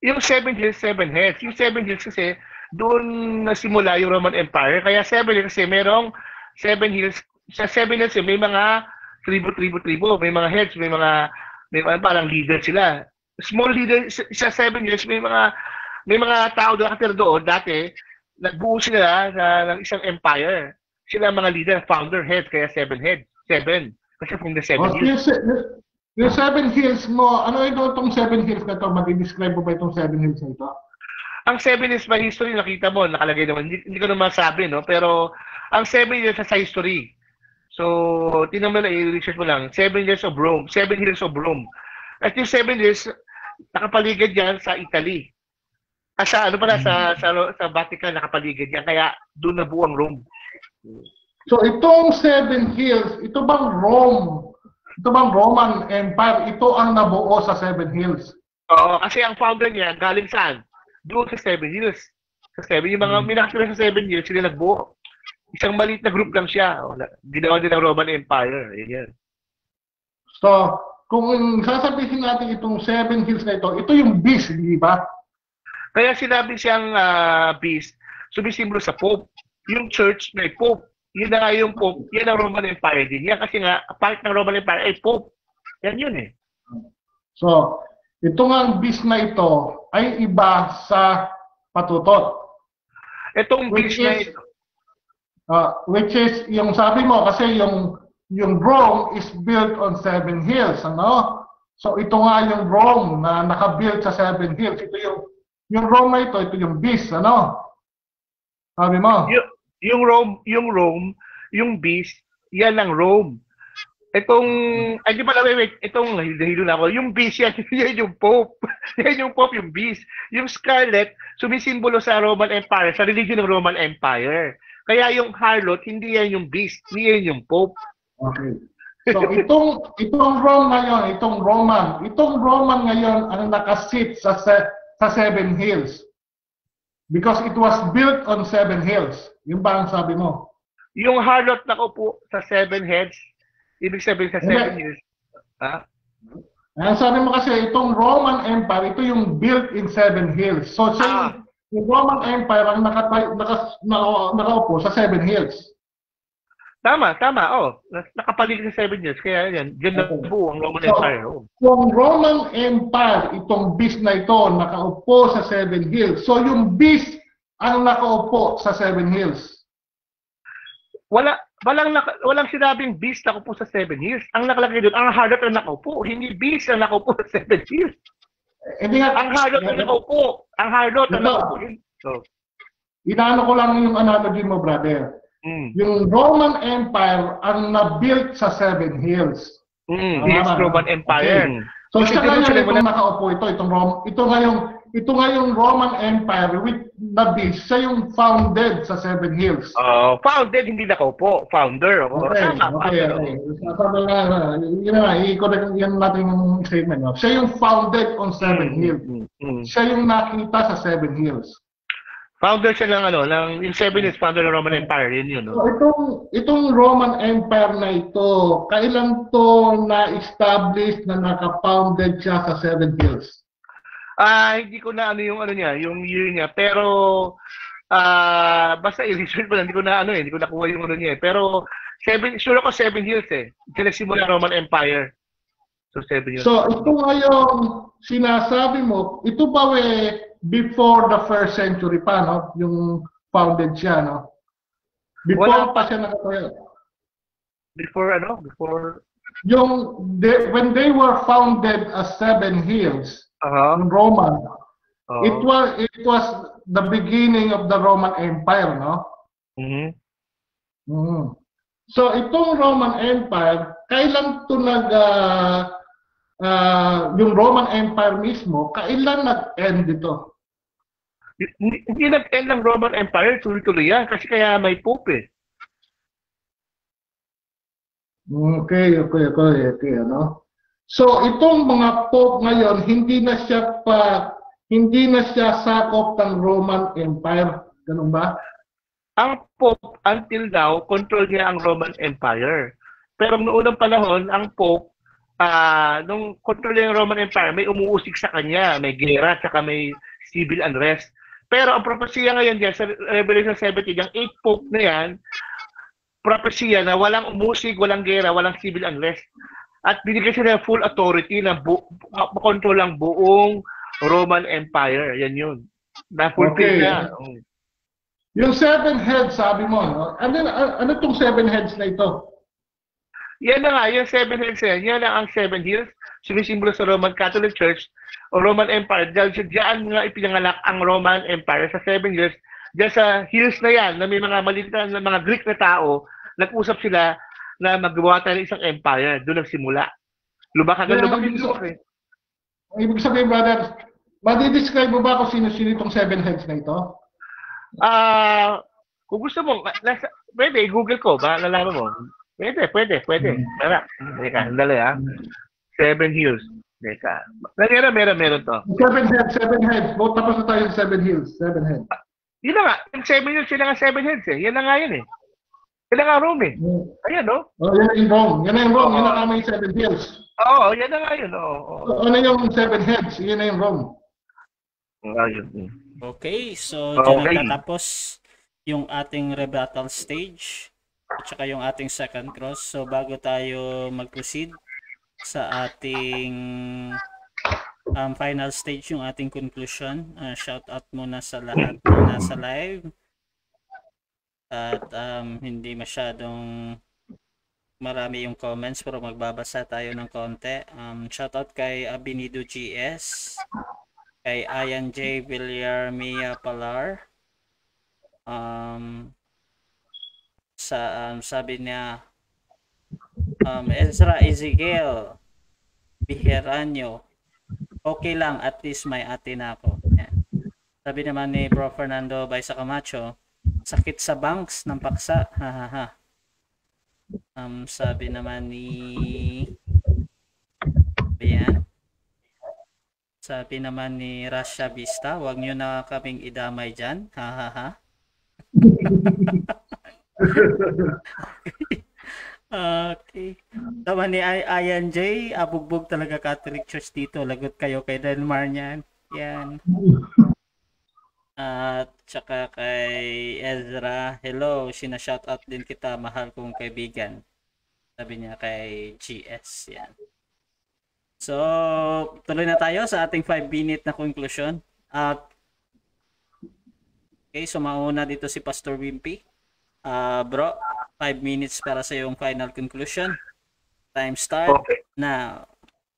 Speaker 3: Yung 7 hills, 7 heads. Yung 7 hills kasi, doon nasimula yung Roman Empire. Kaya 7 hills kasi merong 7 hills. Sa 7 hills may mga tribo. May mga heads, may mga parang leader sila. Small leader, sa 7 hills, may mga tao doon nakatira doon. Dati, nagbuo sila ng isang empire. Sila ang mga leader, founder, heads, kaya 7 heads. 7. Kasi from the 7 hills.
Speaker 4: Yung 7 hills mo, ano itong 7 hills na ito? Mag-describe mo ba itong 7 hills na ito?
Speaker 3: Ang 7 hills by history, nakita mo, nakalagay naman. Hindi ko naman masabi, no? Pero, ang 7 hills sa history. So, tingnan mo na, i-research mo lang. 7 hills of Rome. 7 hills of Rome. At yung 7 hills, nakapaligid yan sa Italy. Sa Vatican, nakapaligid yan. Kaya, doon nabuo ang Rome.
Speaker 4: So, itong 7 hills, ito bang Rome? Ito bang Roman Empire? Ito ang nabuo sa 7 hills.
Speaker 3: Oo, kasi ang founder niya, galing saan? Doon sa 7 hills. Sa 7, yung mga minakasila sa 7 hills, sila nagbuo. Isang maliit na group lang siya. Ginawa din ng Roman Empire. Yan.
Speaker 4: So, kung sasabihin natin itong 7 hills na ito yung beast, di ba?
Speaker 3: Kaya sinabi siyang beast, sumisimbolo sa Pope. Yung church may Pope. Yun na nga yung Pope. Yan ang Roman Empire din. Yan kasi nga, part ng Roman Empire ay Pope. Yan yun eh.
Speaker 4: So, ito nga ang beast na ito ay iba sa patutot.
Speaker 3: Itong beast na ito.
Speaker 4: Which is, yung sabi mo, kasi yung Rome is built on 7 hills, ano? So, ito nga yung Rome na nakabuild sa 7 hills. Ito yung Rome na ito yung beast, ano? Sabi mo?
Speaker 3: Yung Rome, yung beast, yan ang Rome. Itong, ay di pala, wait, itong, hilo na ako, yung beast yan, yan yung Pope. Yan yung Pope, yung beast. Yung scarlet, sumisimbolo sa Roman Empire, sa religion ng Roman Empire. Kaya yung harlot, hindi yan yung beast, hindi yan yung Pope.
Speaker 4: Okay. So itong Roman ngayon ang nakasit sa Seven Hills. Because it was built on Seven Hills. Yung ba ang sabi mo?
Speaker 3: Yung harlot nakaupo sa Seven Heads, ibig sabihin sa Seven Hills. Ha?
Speaker 4: Ang sabi mo kasi, itong Roman Empire, ito yung built in Seven Hills. So, yung Roman Empire ang nakaupo sa Seven Hills.
Speaker 3: Tama, oh. Nakapaligid sa Seven Hills, kaya yan, dyan na buo ang Roman Empire. Oh.
Speaker 4: Yung Roman Empire, itong beast na ito, nakaupo sa Seven Hills. So, yung beast ang nakaupo sa Seven Hills.
Speaker 3: Walang sinabing beast nakaupo sa Seven Hills. Ang nakalagay doon, ang harlot ang nakaupo, hindi beast ang nakaupo sa Seven Hills. Ang harlot ang nakaupo. Ang harlot ang nakaupo. So,
Speaker 4: inaano ko lang yung analogy mo, brother. Yung Roman Empire ang na-built sa Seven Hills.
Speaker 3: Yes, Roman Empire.
Speaker 4: Okay. So, siya ngayon itong nakaupo ito ngayong Roman Empire with the beast, siya yung founded sa Seven Hills.
Speaker 3: Founded, hindi nakaupo. Founder.
Speaker 4: Okay. Sabi nga, i-correct natin yung statement. No? Siya yung founded on Seven Hills. Siya yung nakita sa Seven Hills.
Speaker 3: Founder siya ng in Seven Hills, founder ng Roman Empire. Yun. No?
Speaker 4: So, itong Roman Empire na ito, kailan to na-establish na naka-founded siya sa Seven Hills?
Speaker 3: Hindi ko na yung year niya, pero basta i-research ko lang, hindi ko nakuha yung niya. Pero sure ako Seven Hills Diyan nagsimula Roman Empire. So 7 Hills. So
Speaker 4: ito ngayong sinasabi mo, ito ba before the 1st century pa, no? Yung founded siya, no? Before pa siya nakatayo.
Speaker 3: Before
Speaker 4: when they were founded as Seven Hills, in Roman, it was the beginning of the Roman Empire, no? So itong Roman Empire, kailan to yung Roman Empire mismo, kailan nag-end ito?
Speaker 3: Hindi nag-end ng Roman Empire, tuloy-tuloy yan kasi kaya may Pope
Speaker 4: Okay, ano? So itong mga pope ngayon hindi na siya sakop ng Roman Empire, ganun ba?
Speaker 3: Ang pope until now control niya ang Roman Empire. Pero noong unang panahon, ang pope nung control niya ang Roman Empire, may umuusig sa kanya, may gera, saka may civil unrest. Pero ang propesya ngayon diyan sa Revelation 17, yung 8 pope na yan, propesya na walang umusig, walang gera, walang civil unrest. At binigyan siya ng full authority na makontrol ang buong Roman Empire. Yan yun. Na-fulfill na.
Speaker 4: Yung 7 heads, sabi mo, no? Ano itong 7 heads na ito?
Speaker 3: Yan na nga, yung 7 heads yan na ang 7 hills. Sumisimbolo sa Roman Catholic Church o Roman Empire. Dahil diyan nga ipinanganak ang Roman Empire sa 7 hills. Diyan sa hills na yan, na may mga maliit na mga Greek na tao, nag-usap sila na maggawa tayo ng isang empire. Doon nagsimula. Lubak.
Speaker 4: Ibig sabihin, brother, madi-describe mo ba kung sino-sino itong 7 heads na ito?
Speaker 3: Kung gusto mo, pwede, i-google ko, ba? Nalaman mo. Pwede. Teka, sandali 7 hills. Teka. Meron to.
Speaker 4: 7 heads. Tapos na tayo sa 7 hills. 7 heads.
Speaker 3: Yun na nga. Yung 7 hills, sila nga 7 heads Yan na nga yun Yan na nga Rome Ayan, no?
Speaker 4: Yan na yung Rome. Yan na nga may 7 hills.
Speaker 3: Oo, yan na nga yun.
Speaker 4: Ano yung 7 heads? Yan na yung Rome.
Speaker 3: Ayun.
Speaker 1: Okay, so dyan natapos yung ating rebuttal stage at saka yung ating second cross. So bago tayo mag-proceed sa ating final stage, yung ating conclusion, shout out muna sa lahat na nasa live at hindi masyadong marami yung comments pero magbabasa tayo ng konti. Shout out kay Abinido GS, kay Ayan J. Villarmia Palar, sabi niya Ezra Ezekiel Biheranyo. Okay lang, at least may ate na ako. Yan. Sabi naman ni Bro Fernando Baisa Camacho, sakit sa banks ng paksa. Hahaha. Sabi naman ni Ayan. Sabi naman ni Rasha Vista, wag nyo na kaming idamay dyan. Hahaha. Okay. Tama ni Ayan J, abugbog talaga Catholic Church dito. Lagot kayo kay Delmar niyan. Yan. At tsaka kay Ezra, hello, sinashoutout din kita, mahal kong kaibigan. Sabi niya kay GS. Yan. So, tuloy na tayo sa ating 5-minute na conclusion. At okay, so mauna dito si Pastor Wimpy. Bro, 5 minutes para sa yung final conclusion. Time start now.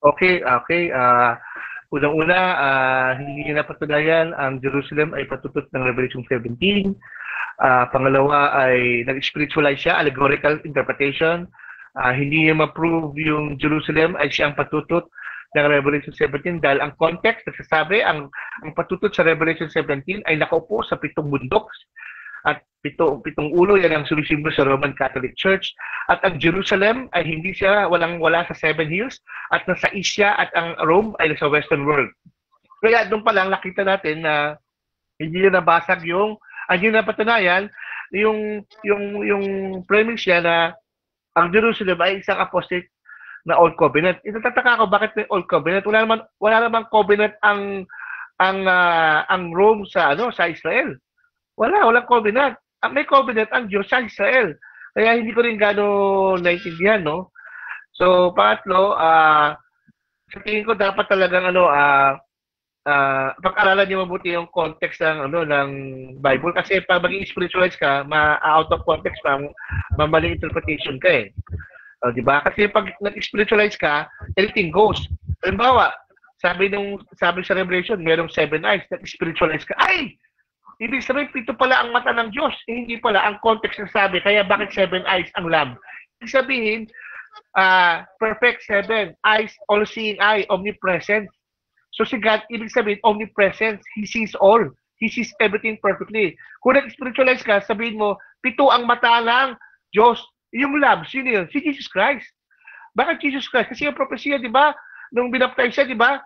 Speaker 3: Okay. Unang-una, hindi na patunayan ang Jerusalem ay patutot ng Revelation 17. Pangalawa ay nag-spiritualize siya, allegorical interpretation. Hindi niya ma-prove yung Jerusalem ay siyang patutot ng Revelation 17 dahil ang context nagsasabi ang patutot sa Revelation 17 ay nakaupo sa 7 bundok at pitong ulo, yan ang sumisimbolo sa Roman Catholic Church. At ang Jerusalem ay hindi siya wala sa 7 hills at nasa Asia at ang Rome ay nasa Western world. Kaya doon pa lang nakita natin na hindi na nabasag hindi na napatunayan yung premise niya na ang Jerusalem ay isang apostate na Old Covenant. Itatataka ko bakit may Old Covenant. Wala namang covenant ang Rome sa Israel. Walang covenant. May covenant ang Diyos sa Israel. Kaya hindi ko rin gano'n naintindihan, no? So, pangatlo, sa tingin ko dapat talagang pag-aralan niyo mabuti yung context ng Bible kasi pag maging spiritualize ka, out of context pa, mamaling interpretation ka eh. Di ba? Kasi pag nag-spiritualize ka, anything goes. Halimbawa, sabi sa Revelation, merong 7 eyes, nag-spiritualize ka, ay! Ibig sabihin, 7 pala ang mata ng Diyos. Hindi pala ang context ng sabi. Kaya bakit 7 eyes ang Lamb? Ibig sabihin, perfect 7 eyes, all-seeing eye, omnipresent. So si God, ibig sabihin, omnipresent. He sees all. He sees everything perfectly. Kung nag-spiritualize ka, sabihin mo, 7 ang mata ng Diyos. Yung Lamb, sino yun? Si Jesus Christ. Bakit Jesus Christ? Kasi yung propesya, di ba? Nung binaptize siya, di ba?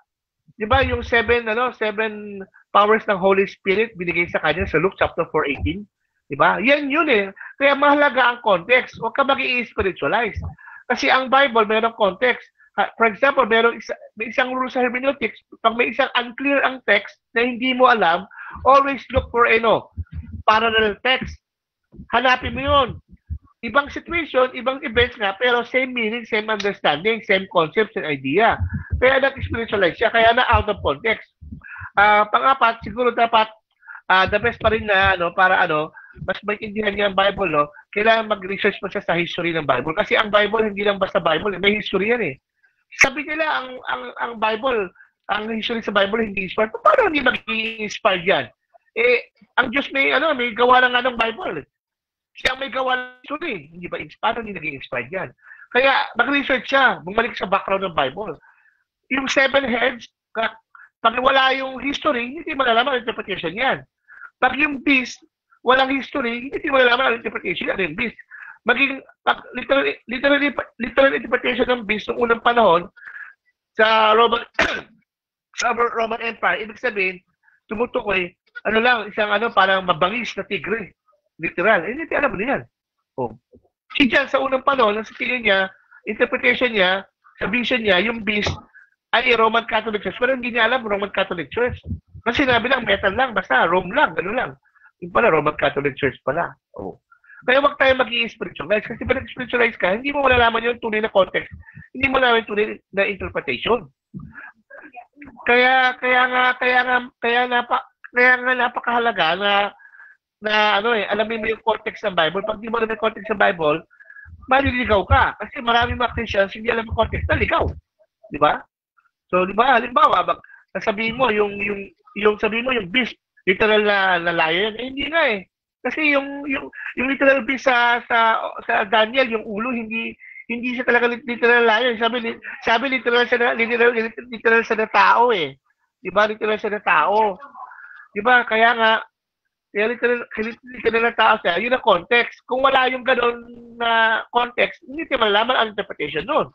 Speaker 3: Di ba yung 7 powers ng Holy Spirit binigay sa kanya sa Luke chapter 4:18? Di ba? Yan yun eh. Kaya mahalaga ang context. Huwag ka mag-i-spiritualize. Kasi ang Bible mayroong context. For example, may isang rule sa hermeneutics. Pag may isang unclear ang text na hindi mo alam, always look for parallel text. Hanapin mo yun. Ibang situation, ibang events nga, pero same meaning, same understanding, same concept, same idea. Kaya nag-spiritualize siya, kaya na out of context. Pang-apat, siguro dapat the best pa rin na mas maintindihan niya ang Bible, no? Kailangan mag-research pa siya sa history ng Bible. Kasi ang Bible hindi lang basta Bible, may history yan eh. Sabi nila ang Bible, ang history sa Bible hindi inspired. Paano hindi mag-inspired yan? Ang Diyos may gawa ng Bible. Siya may gawa ng history. Hindi ba paano hindi naging inspired yan? Kaya mag-research siya, bumalik sa background ng Bible. Yung 7 heads, pag wala yung history, hindi malalaman ang interpretation yan. Pag yung beast, walang history, hindi malalaman ang interpretation yan yung beast. Literal interpretation ng beast noong unang panahon sa Roman Empire, ibig sabihin, tumutukoy, isang parang mabangis na tigre. Literal. Hindi alam mo yan. Si John sa unang panahon, sa tingin niya, interpretation niya, sa vision niya, yung beast, ay Roman Catholic Church. Pero hindi niya alam Roman Catholic Church. Kasi sinabi lang, metal lang, basta Rome lang, gano'n lang. Yung pala, Roman Catholic Church pala. Kaya wag tayo mag-i-spiritualize. Kasi pag nag-spiritualize ka, hindi mo malalaman yung tunay na context. Hindi mo malalaman yung tunay na interpretation. Kaya napakahalaga alamin mo yung context ng Bible. Pag di mo alam yung context ng Bible, maliligaw ka. Kasi maraming mga Christians hindi alam yung context, naligaw. Di ba? So, di ba, halimbawa, sabihin mo, yung sabihin mo, yung beast, literal na lion, hindi nga eh. Kasi yung literal beast sa Daniel, yung ulo, hindi hindi siya talaga literal lion. Sabi literal siya na tao eh. 'Di ba? Literal siya na tao. 'Di ba? Kaya literal na tao siya. Yun ang context. Kung wala yung gano'n na context, hindi tayo malaman ang interpretation nun.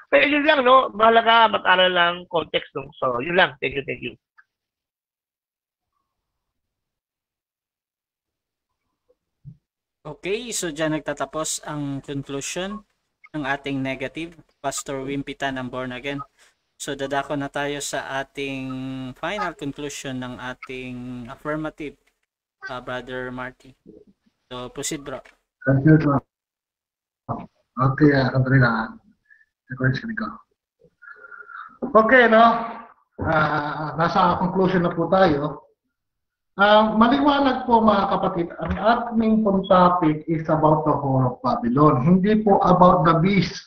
Speaker 3: Kaya yun lang, no? Mahalaga mag-aral lang context nun. So, yun lang. Thank you.
Speaker 1: Okay, so dyan nagtatapos ang conclusion ng ating negative, Pastor Wimpy Tan ng Born Again. So dadako na tayo sa ating final conclusion ng ating affirmative, Brother Marty. So proceed, bro.
Speaker 4: Thank you, bro. Okay, sandali lang. Okay, no? Nasa conclusion na po tayo. Maliwanag po mga kapatid, ang ating pong topic is about the whore of Babylon. Hindi po about the beast.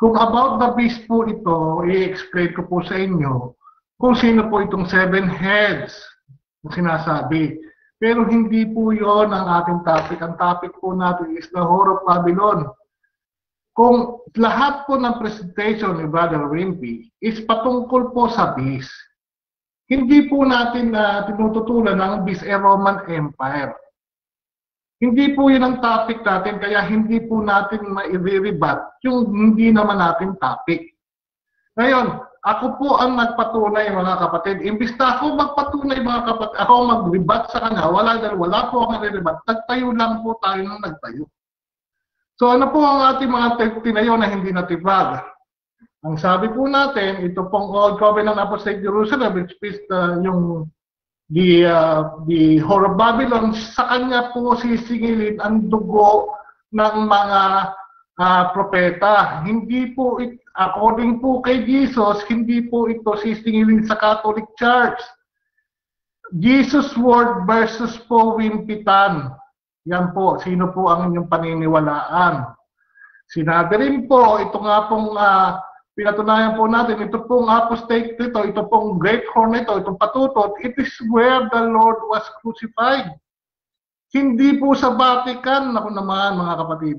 Speaker 4: Kung about the beast po ito, i-explain ko po sa inyo kung sino po itong 7 heads na sinasabi. Pero hindi po yon ang ating topic. Ang topic po natin is the whore of Babylon. Kung lahat po ng presentation ni Brother Wimpy is patungkol po sa beast, hindi po natin tinututulan ng beast a Roman Empire. Hindi po yun ang topic natin, kaya hindi po natin ma-rebat yung hindi naman natin topic. Ngayon, ako po ang nagpatunay mga kapatid. Imbis na ako magpatunay mga kapatid, ako mag-rebat sa kanya, wala po akong rebat. Nagtayo lang po tayo nang nagtayo. So ano po ang ating mga tinayo na hindi natibag? Ang sabi po natin, ito pong Old Covenant Apostolic Jerusalem, which is the whore of Babylon, sa kanya po sisingilin ang dugo ng mga propeta. Hindi po, according po kay Jesus, hindi po ito sisingilin sa Catholic Church. Jesus word versus po Wimpy Tan. Yan po, sino po ang inyong paniniwalaan? Sinabi rin po, ito nga pong pinatunayan po natin, ito pong apostate nito, ito pong great horn nito, itong patutot, it is where the Lord was crucified. Hindi po sa Vatican, ako naman mga kapatid.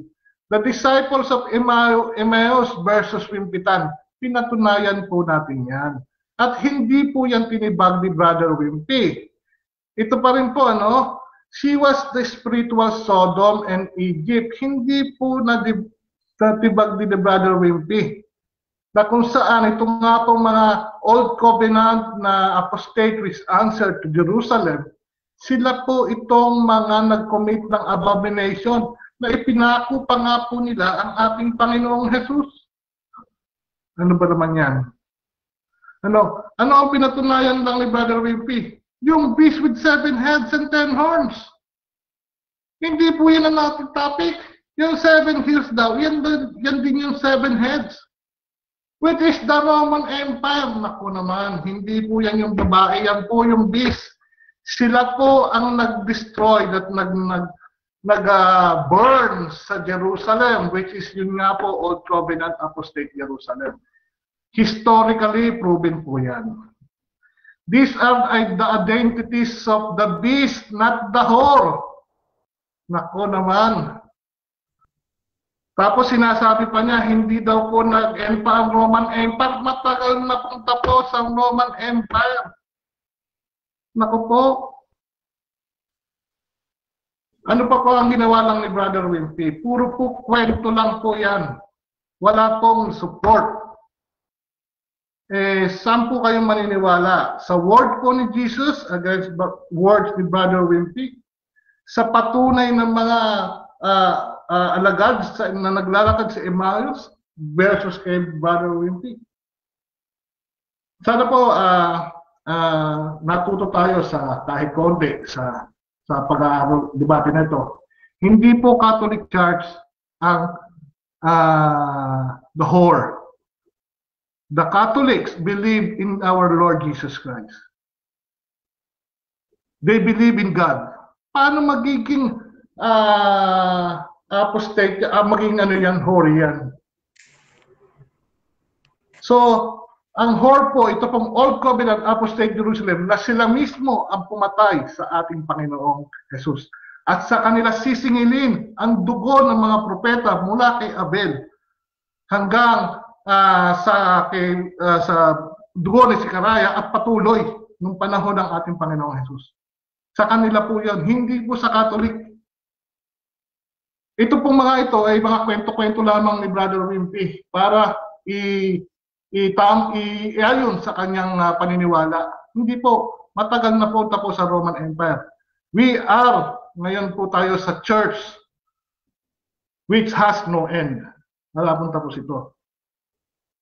Speaker 4: The disciples of Emmaus versus Wimpy Tan, pinatunayan po natin yan. At hindi po yan tinibag ni Brother Wimpy. Ito pa rin po, ano? She was the spiritual Sodom and Egypt. Hindi po natibag ni Brother Wimpy. Na kung saan itong nga pong mga Old Covenant na apostate which answered to Jerusalem, sila po itong mga nag-commit ng abomination na ipinako pa nga po nila ang ating Panginoong Jesus. Ano ba naman yan? Ano ang pinatunayan lang ni Brother Wimpy? Yung beast with 7 heads and 10 horns. Hindi po yan ang ating topic. Yung 7 hills daw, yan din yung 7 heads. Which is the Roman Empire. Naku naman, hindi po yan yung babae, yan po yung beast. Sila po ang nag-destroy at nag-burn sa Jerusalem, which is yun nga po, Old Covenant Apostate Jerusalem. Historically, proven po yan. These are the identities of the beast, not the whore. Naku naman. Tapos sinasabi pa niya, hindi daw po nag-end pa ang Roman Empire. Matagal na pong tapos ang Roman Empire. Naku po. Ano pa po ang ginawa lang ni Brother Wimpy? Puro po kwento lang po yan. Wala pong support. Saan po kayong maniniwala? Sa word po ni Jesus against words ni Brother Wimpy? Sa patunay ng mga alagad na naglalakad sa Emmaus versus kay Brother Wimpy. Sana po natuto tayo sa kahit konti sa pag-aaral debate na ito. Hindi po Catholic Church ang the whore. The Catholics believe in our Lord Jesus Christ. They believe in God. Paano magiging apostate, maging ano yan, whore yan. So, ang whore po, ito pong Old Covenant Apostate Jerusalem na sila mismo ang pumatay sa ating Panginoong Jesus. At sa kanila sisingilin ang dugo ng mga propeta mula kay Abel hanggang sa dugo ni Sicaraya at patuloy nung panahon ng ating Panginoong Jesus. Sa kanila po yun, hindi po sa Catholic. Ito pong mga ito ay mga kwento-kwento lamang ni Brother Wimpy para iayon sa kanyang paniniwala. Hindi po, matagal na po tapos sa Roman Empire. Ngayon po tayo sa church which has no end. Wala pong tapos ito.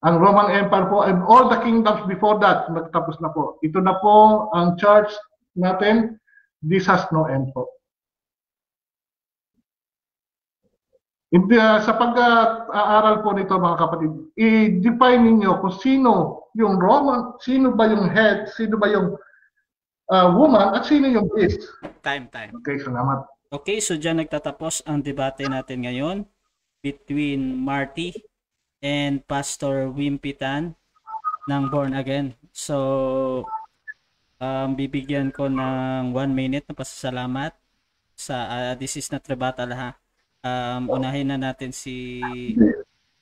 Speaker 4: Ang Roman Empire po and all the kingdoms before that, nagtapos na po. Ito na po ang church natin. This has no end po. Sa pag-aaral po nito mga kapatid, i-define ninyo kung sino yung Roman, sino ba yung head, sino ba yung woman, at sino yung beast.
Speaker 1: Time.
Speaker 4: Okay, salamat.
Speaker 1: Okay, so dyan nagtatapos ang debate natin ngayon between Marty and Pastor Wimpy Tan ng Born Again. So, bibigyan ko ng 1 minute na pasasalamat sa this is not rebuttal ha. Unahin na natin si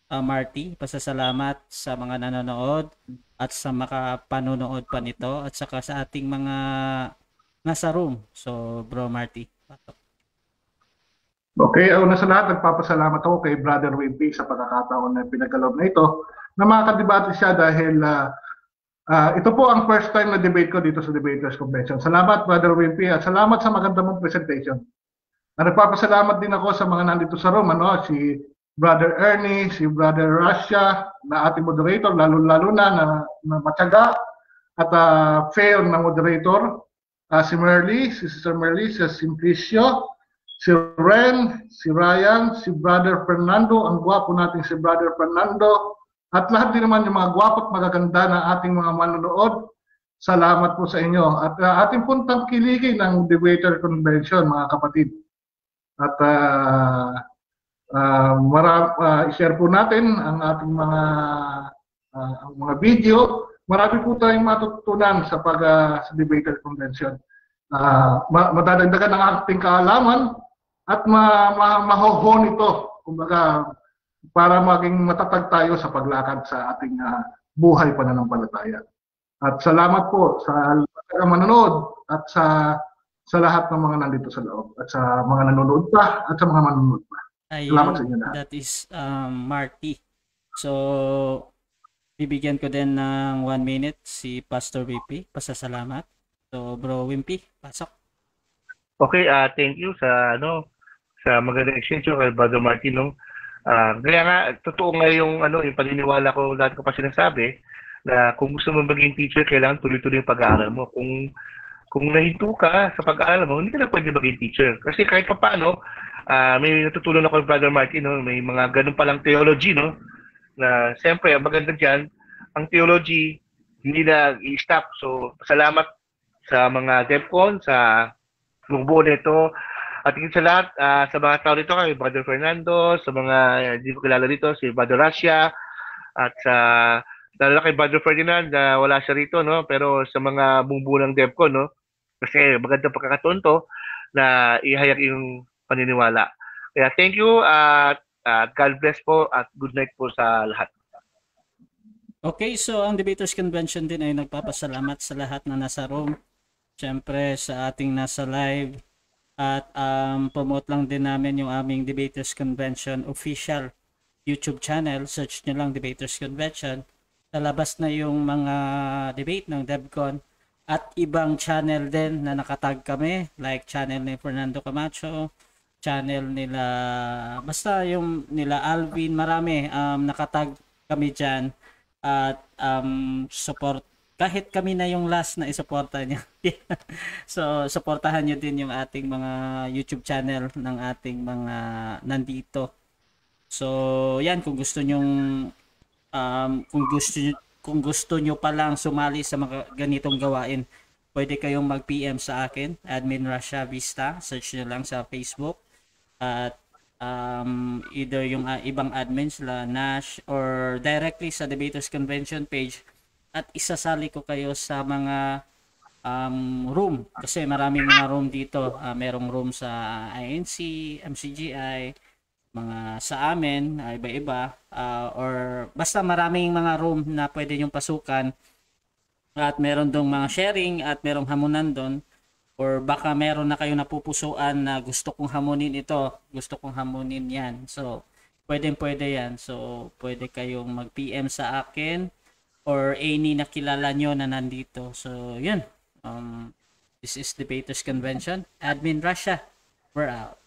Speaker 1: Marty, pasasalamat sa mga nanonood at sa makapanonood pa nito at saka sa ating mga nasa room. So, Bro Marty.
Speaker 4: Okay, una sa lahat, nagpapasalamat ako kay Brother Wimpy sa pagkakataon na pinagkaloob na ito na makakadebate siya dahil ito po ang first time na debate ko dito sa Debaters Convention. Salamat Brother Wimpy at salamat sa maganda mong presentation. Nagpapasalamat din ako sa mga nandito sa room, si Brother Ernie, si Brother Russia, na ating moderator, lalo-lalo na matyaga at fair na moderator, si Merly, si Sister Merly, si Simplicio, si Ren, si Ryan, si Brother Fernando, ang gwapo natin si Brother Fernando, at lahat din naman yung mga gwapo at magaganda na ating mga manonood. Salamat po sa inyo. At ating puntang kiligi ng Debater Convention, mga kapatid. At i-share po natin ang ating mga video. Marami po tayong matutunan sa sa Debater Convention. Madadagdagan ang ating kaalaman at mahohon ito, kumbaga, para maging matatag tayo sa paglakad sa ating buhay pananampalataya. At salamat po sa manonood at sa lahat ng mga nandito sa loob at sa mga nanonood pa at sa mga manonood pa. Salamat sa inyo na.
Speaker 1: That is Marty. So, bibigyan ko din ng 1 minute si Pastor Wimpy. Pasasalamat. So, Bro Wimpy, pasok.
Speaker 3: Okay, thank you sa sa magandang exchange kay Brother Marty, no. Kaya nga totoo nga yung yung paniniwala ko, dati ko pa sinasabi na kung gusto mo maging teacher, kailangan tuloy-tuloy yung pag-aaral mo. Kung nahinto ka sa pag-aaral mo, hindi ka na pwede maging teacher. Kasi kahit pa paano, may natutulong ako ng Brother Marty, no? May mga ganun palang theology, no? Na siyempre, ang maganda dyan, ang theology, hindi na i-stop. So, salamat sa mga DevCon, sa bumubuo nito. At higit sa lahat, sa mga tao dito, kay Brother Fernando, sa mga hindi ko kilala dito, si Brother Russia, at sa lalo kay Brother Ferdinand, wala siya rito, no? Pero sa mga bumubuo ng DevCon, no? Kasi magandang pagkakataon to na ihayag yung paniniwala. Kaya thank you at God bless po at good night po sa lahat.
Speaker 1: Okay, so ang Debaters Convention din ay nagpapasalamat sa lahat na nasa room. Siyempre sa ating nasa live at promote lang din namin yung aming Debaters Convention official YouTube channel. Search nyo lang Debaters Convention. Lalabas na yung mga debate ng DevCon. At ibang channel din na nakatag kami, like channel ni Fernando Camacho, channel nila, basta yung nila Alvin, marami, nakatag kami dyan. At support, kahit kami na yung last na isuporta niya. So, supportahan nyo din yung ating mga YouTube channel ng ating mga nandito. So, yan, kung gusto nyong, kung gusto nyo palang sumali sa mga ganitong gawain, pwede kayong mag-PM sa akin, Admin Russia Vista. Search nyo lang sa Facebook. At either yung ibang admins, Nash, or directly sa Debaters Convention page. At isasali ko kayo sa mga room. Kasi maraming mga room dito. Merong room sa INC, MCGI, mga sa amin, iba-iba, or basta maraming mga room na pwede yung pasukan, at meron dong mga sharing at merong hamunan doon, or baka meron na kayo napupusuan na gusto kong hamunin ito, gusto kong hamunin yan. So, pwede yan. So, pwede kayong mag-PM sa akin or any na kilala nyo na nandito. So, yun. This is Debaters Convention. Admin Russia. We're out.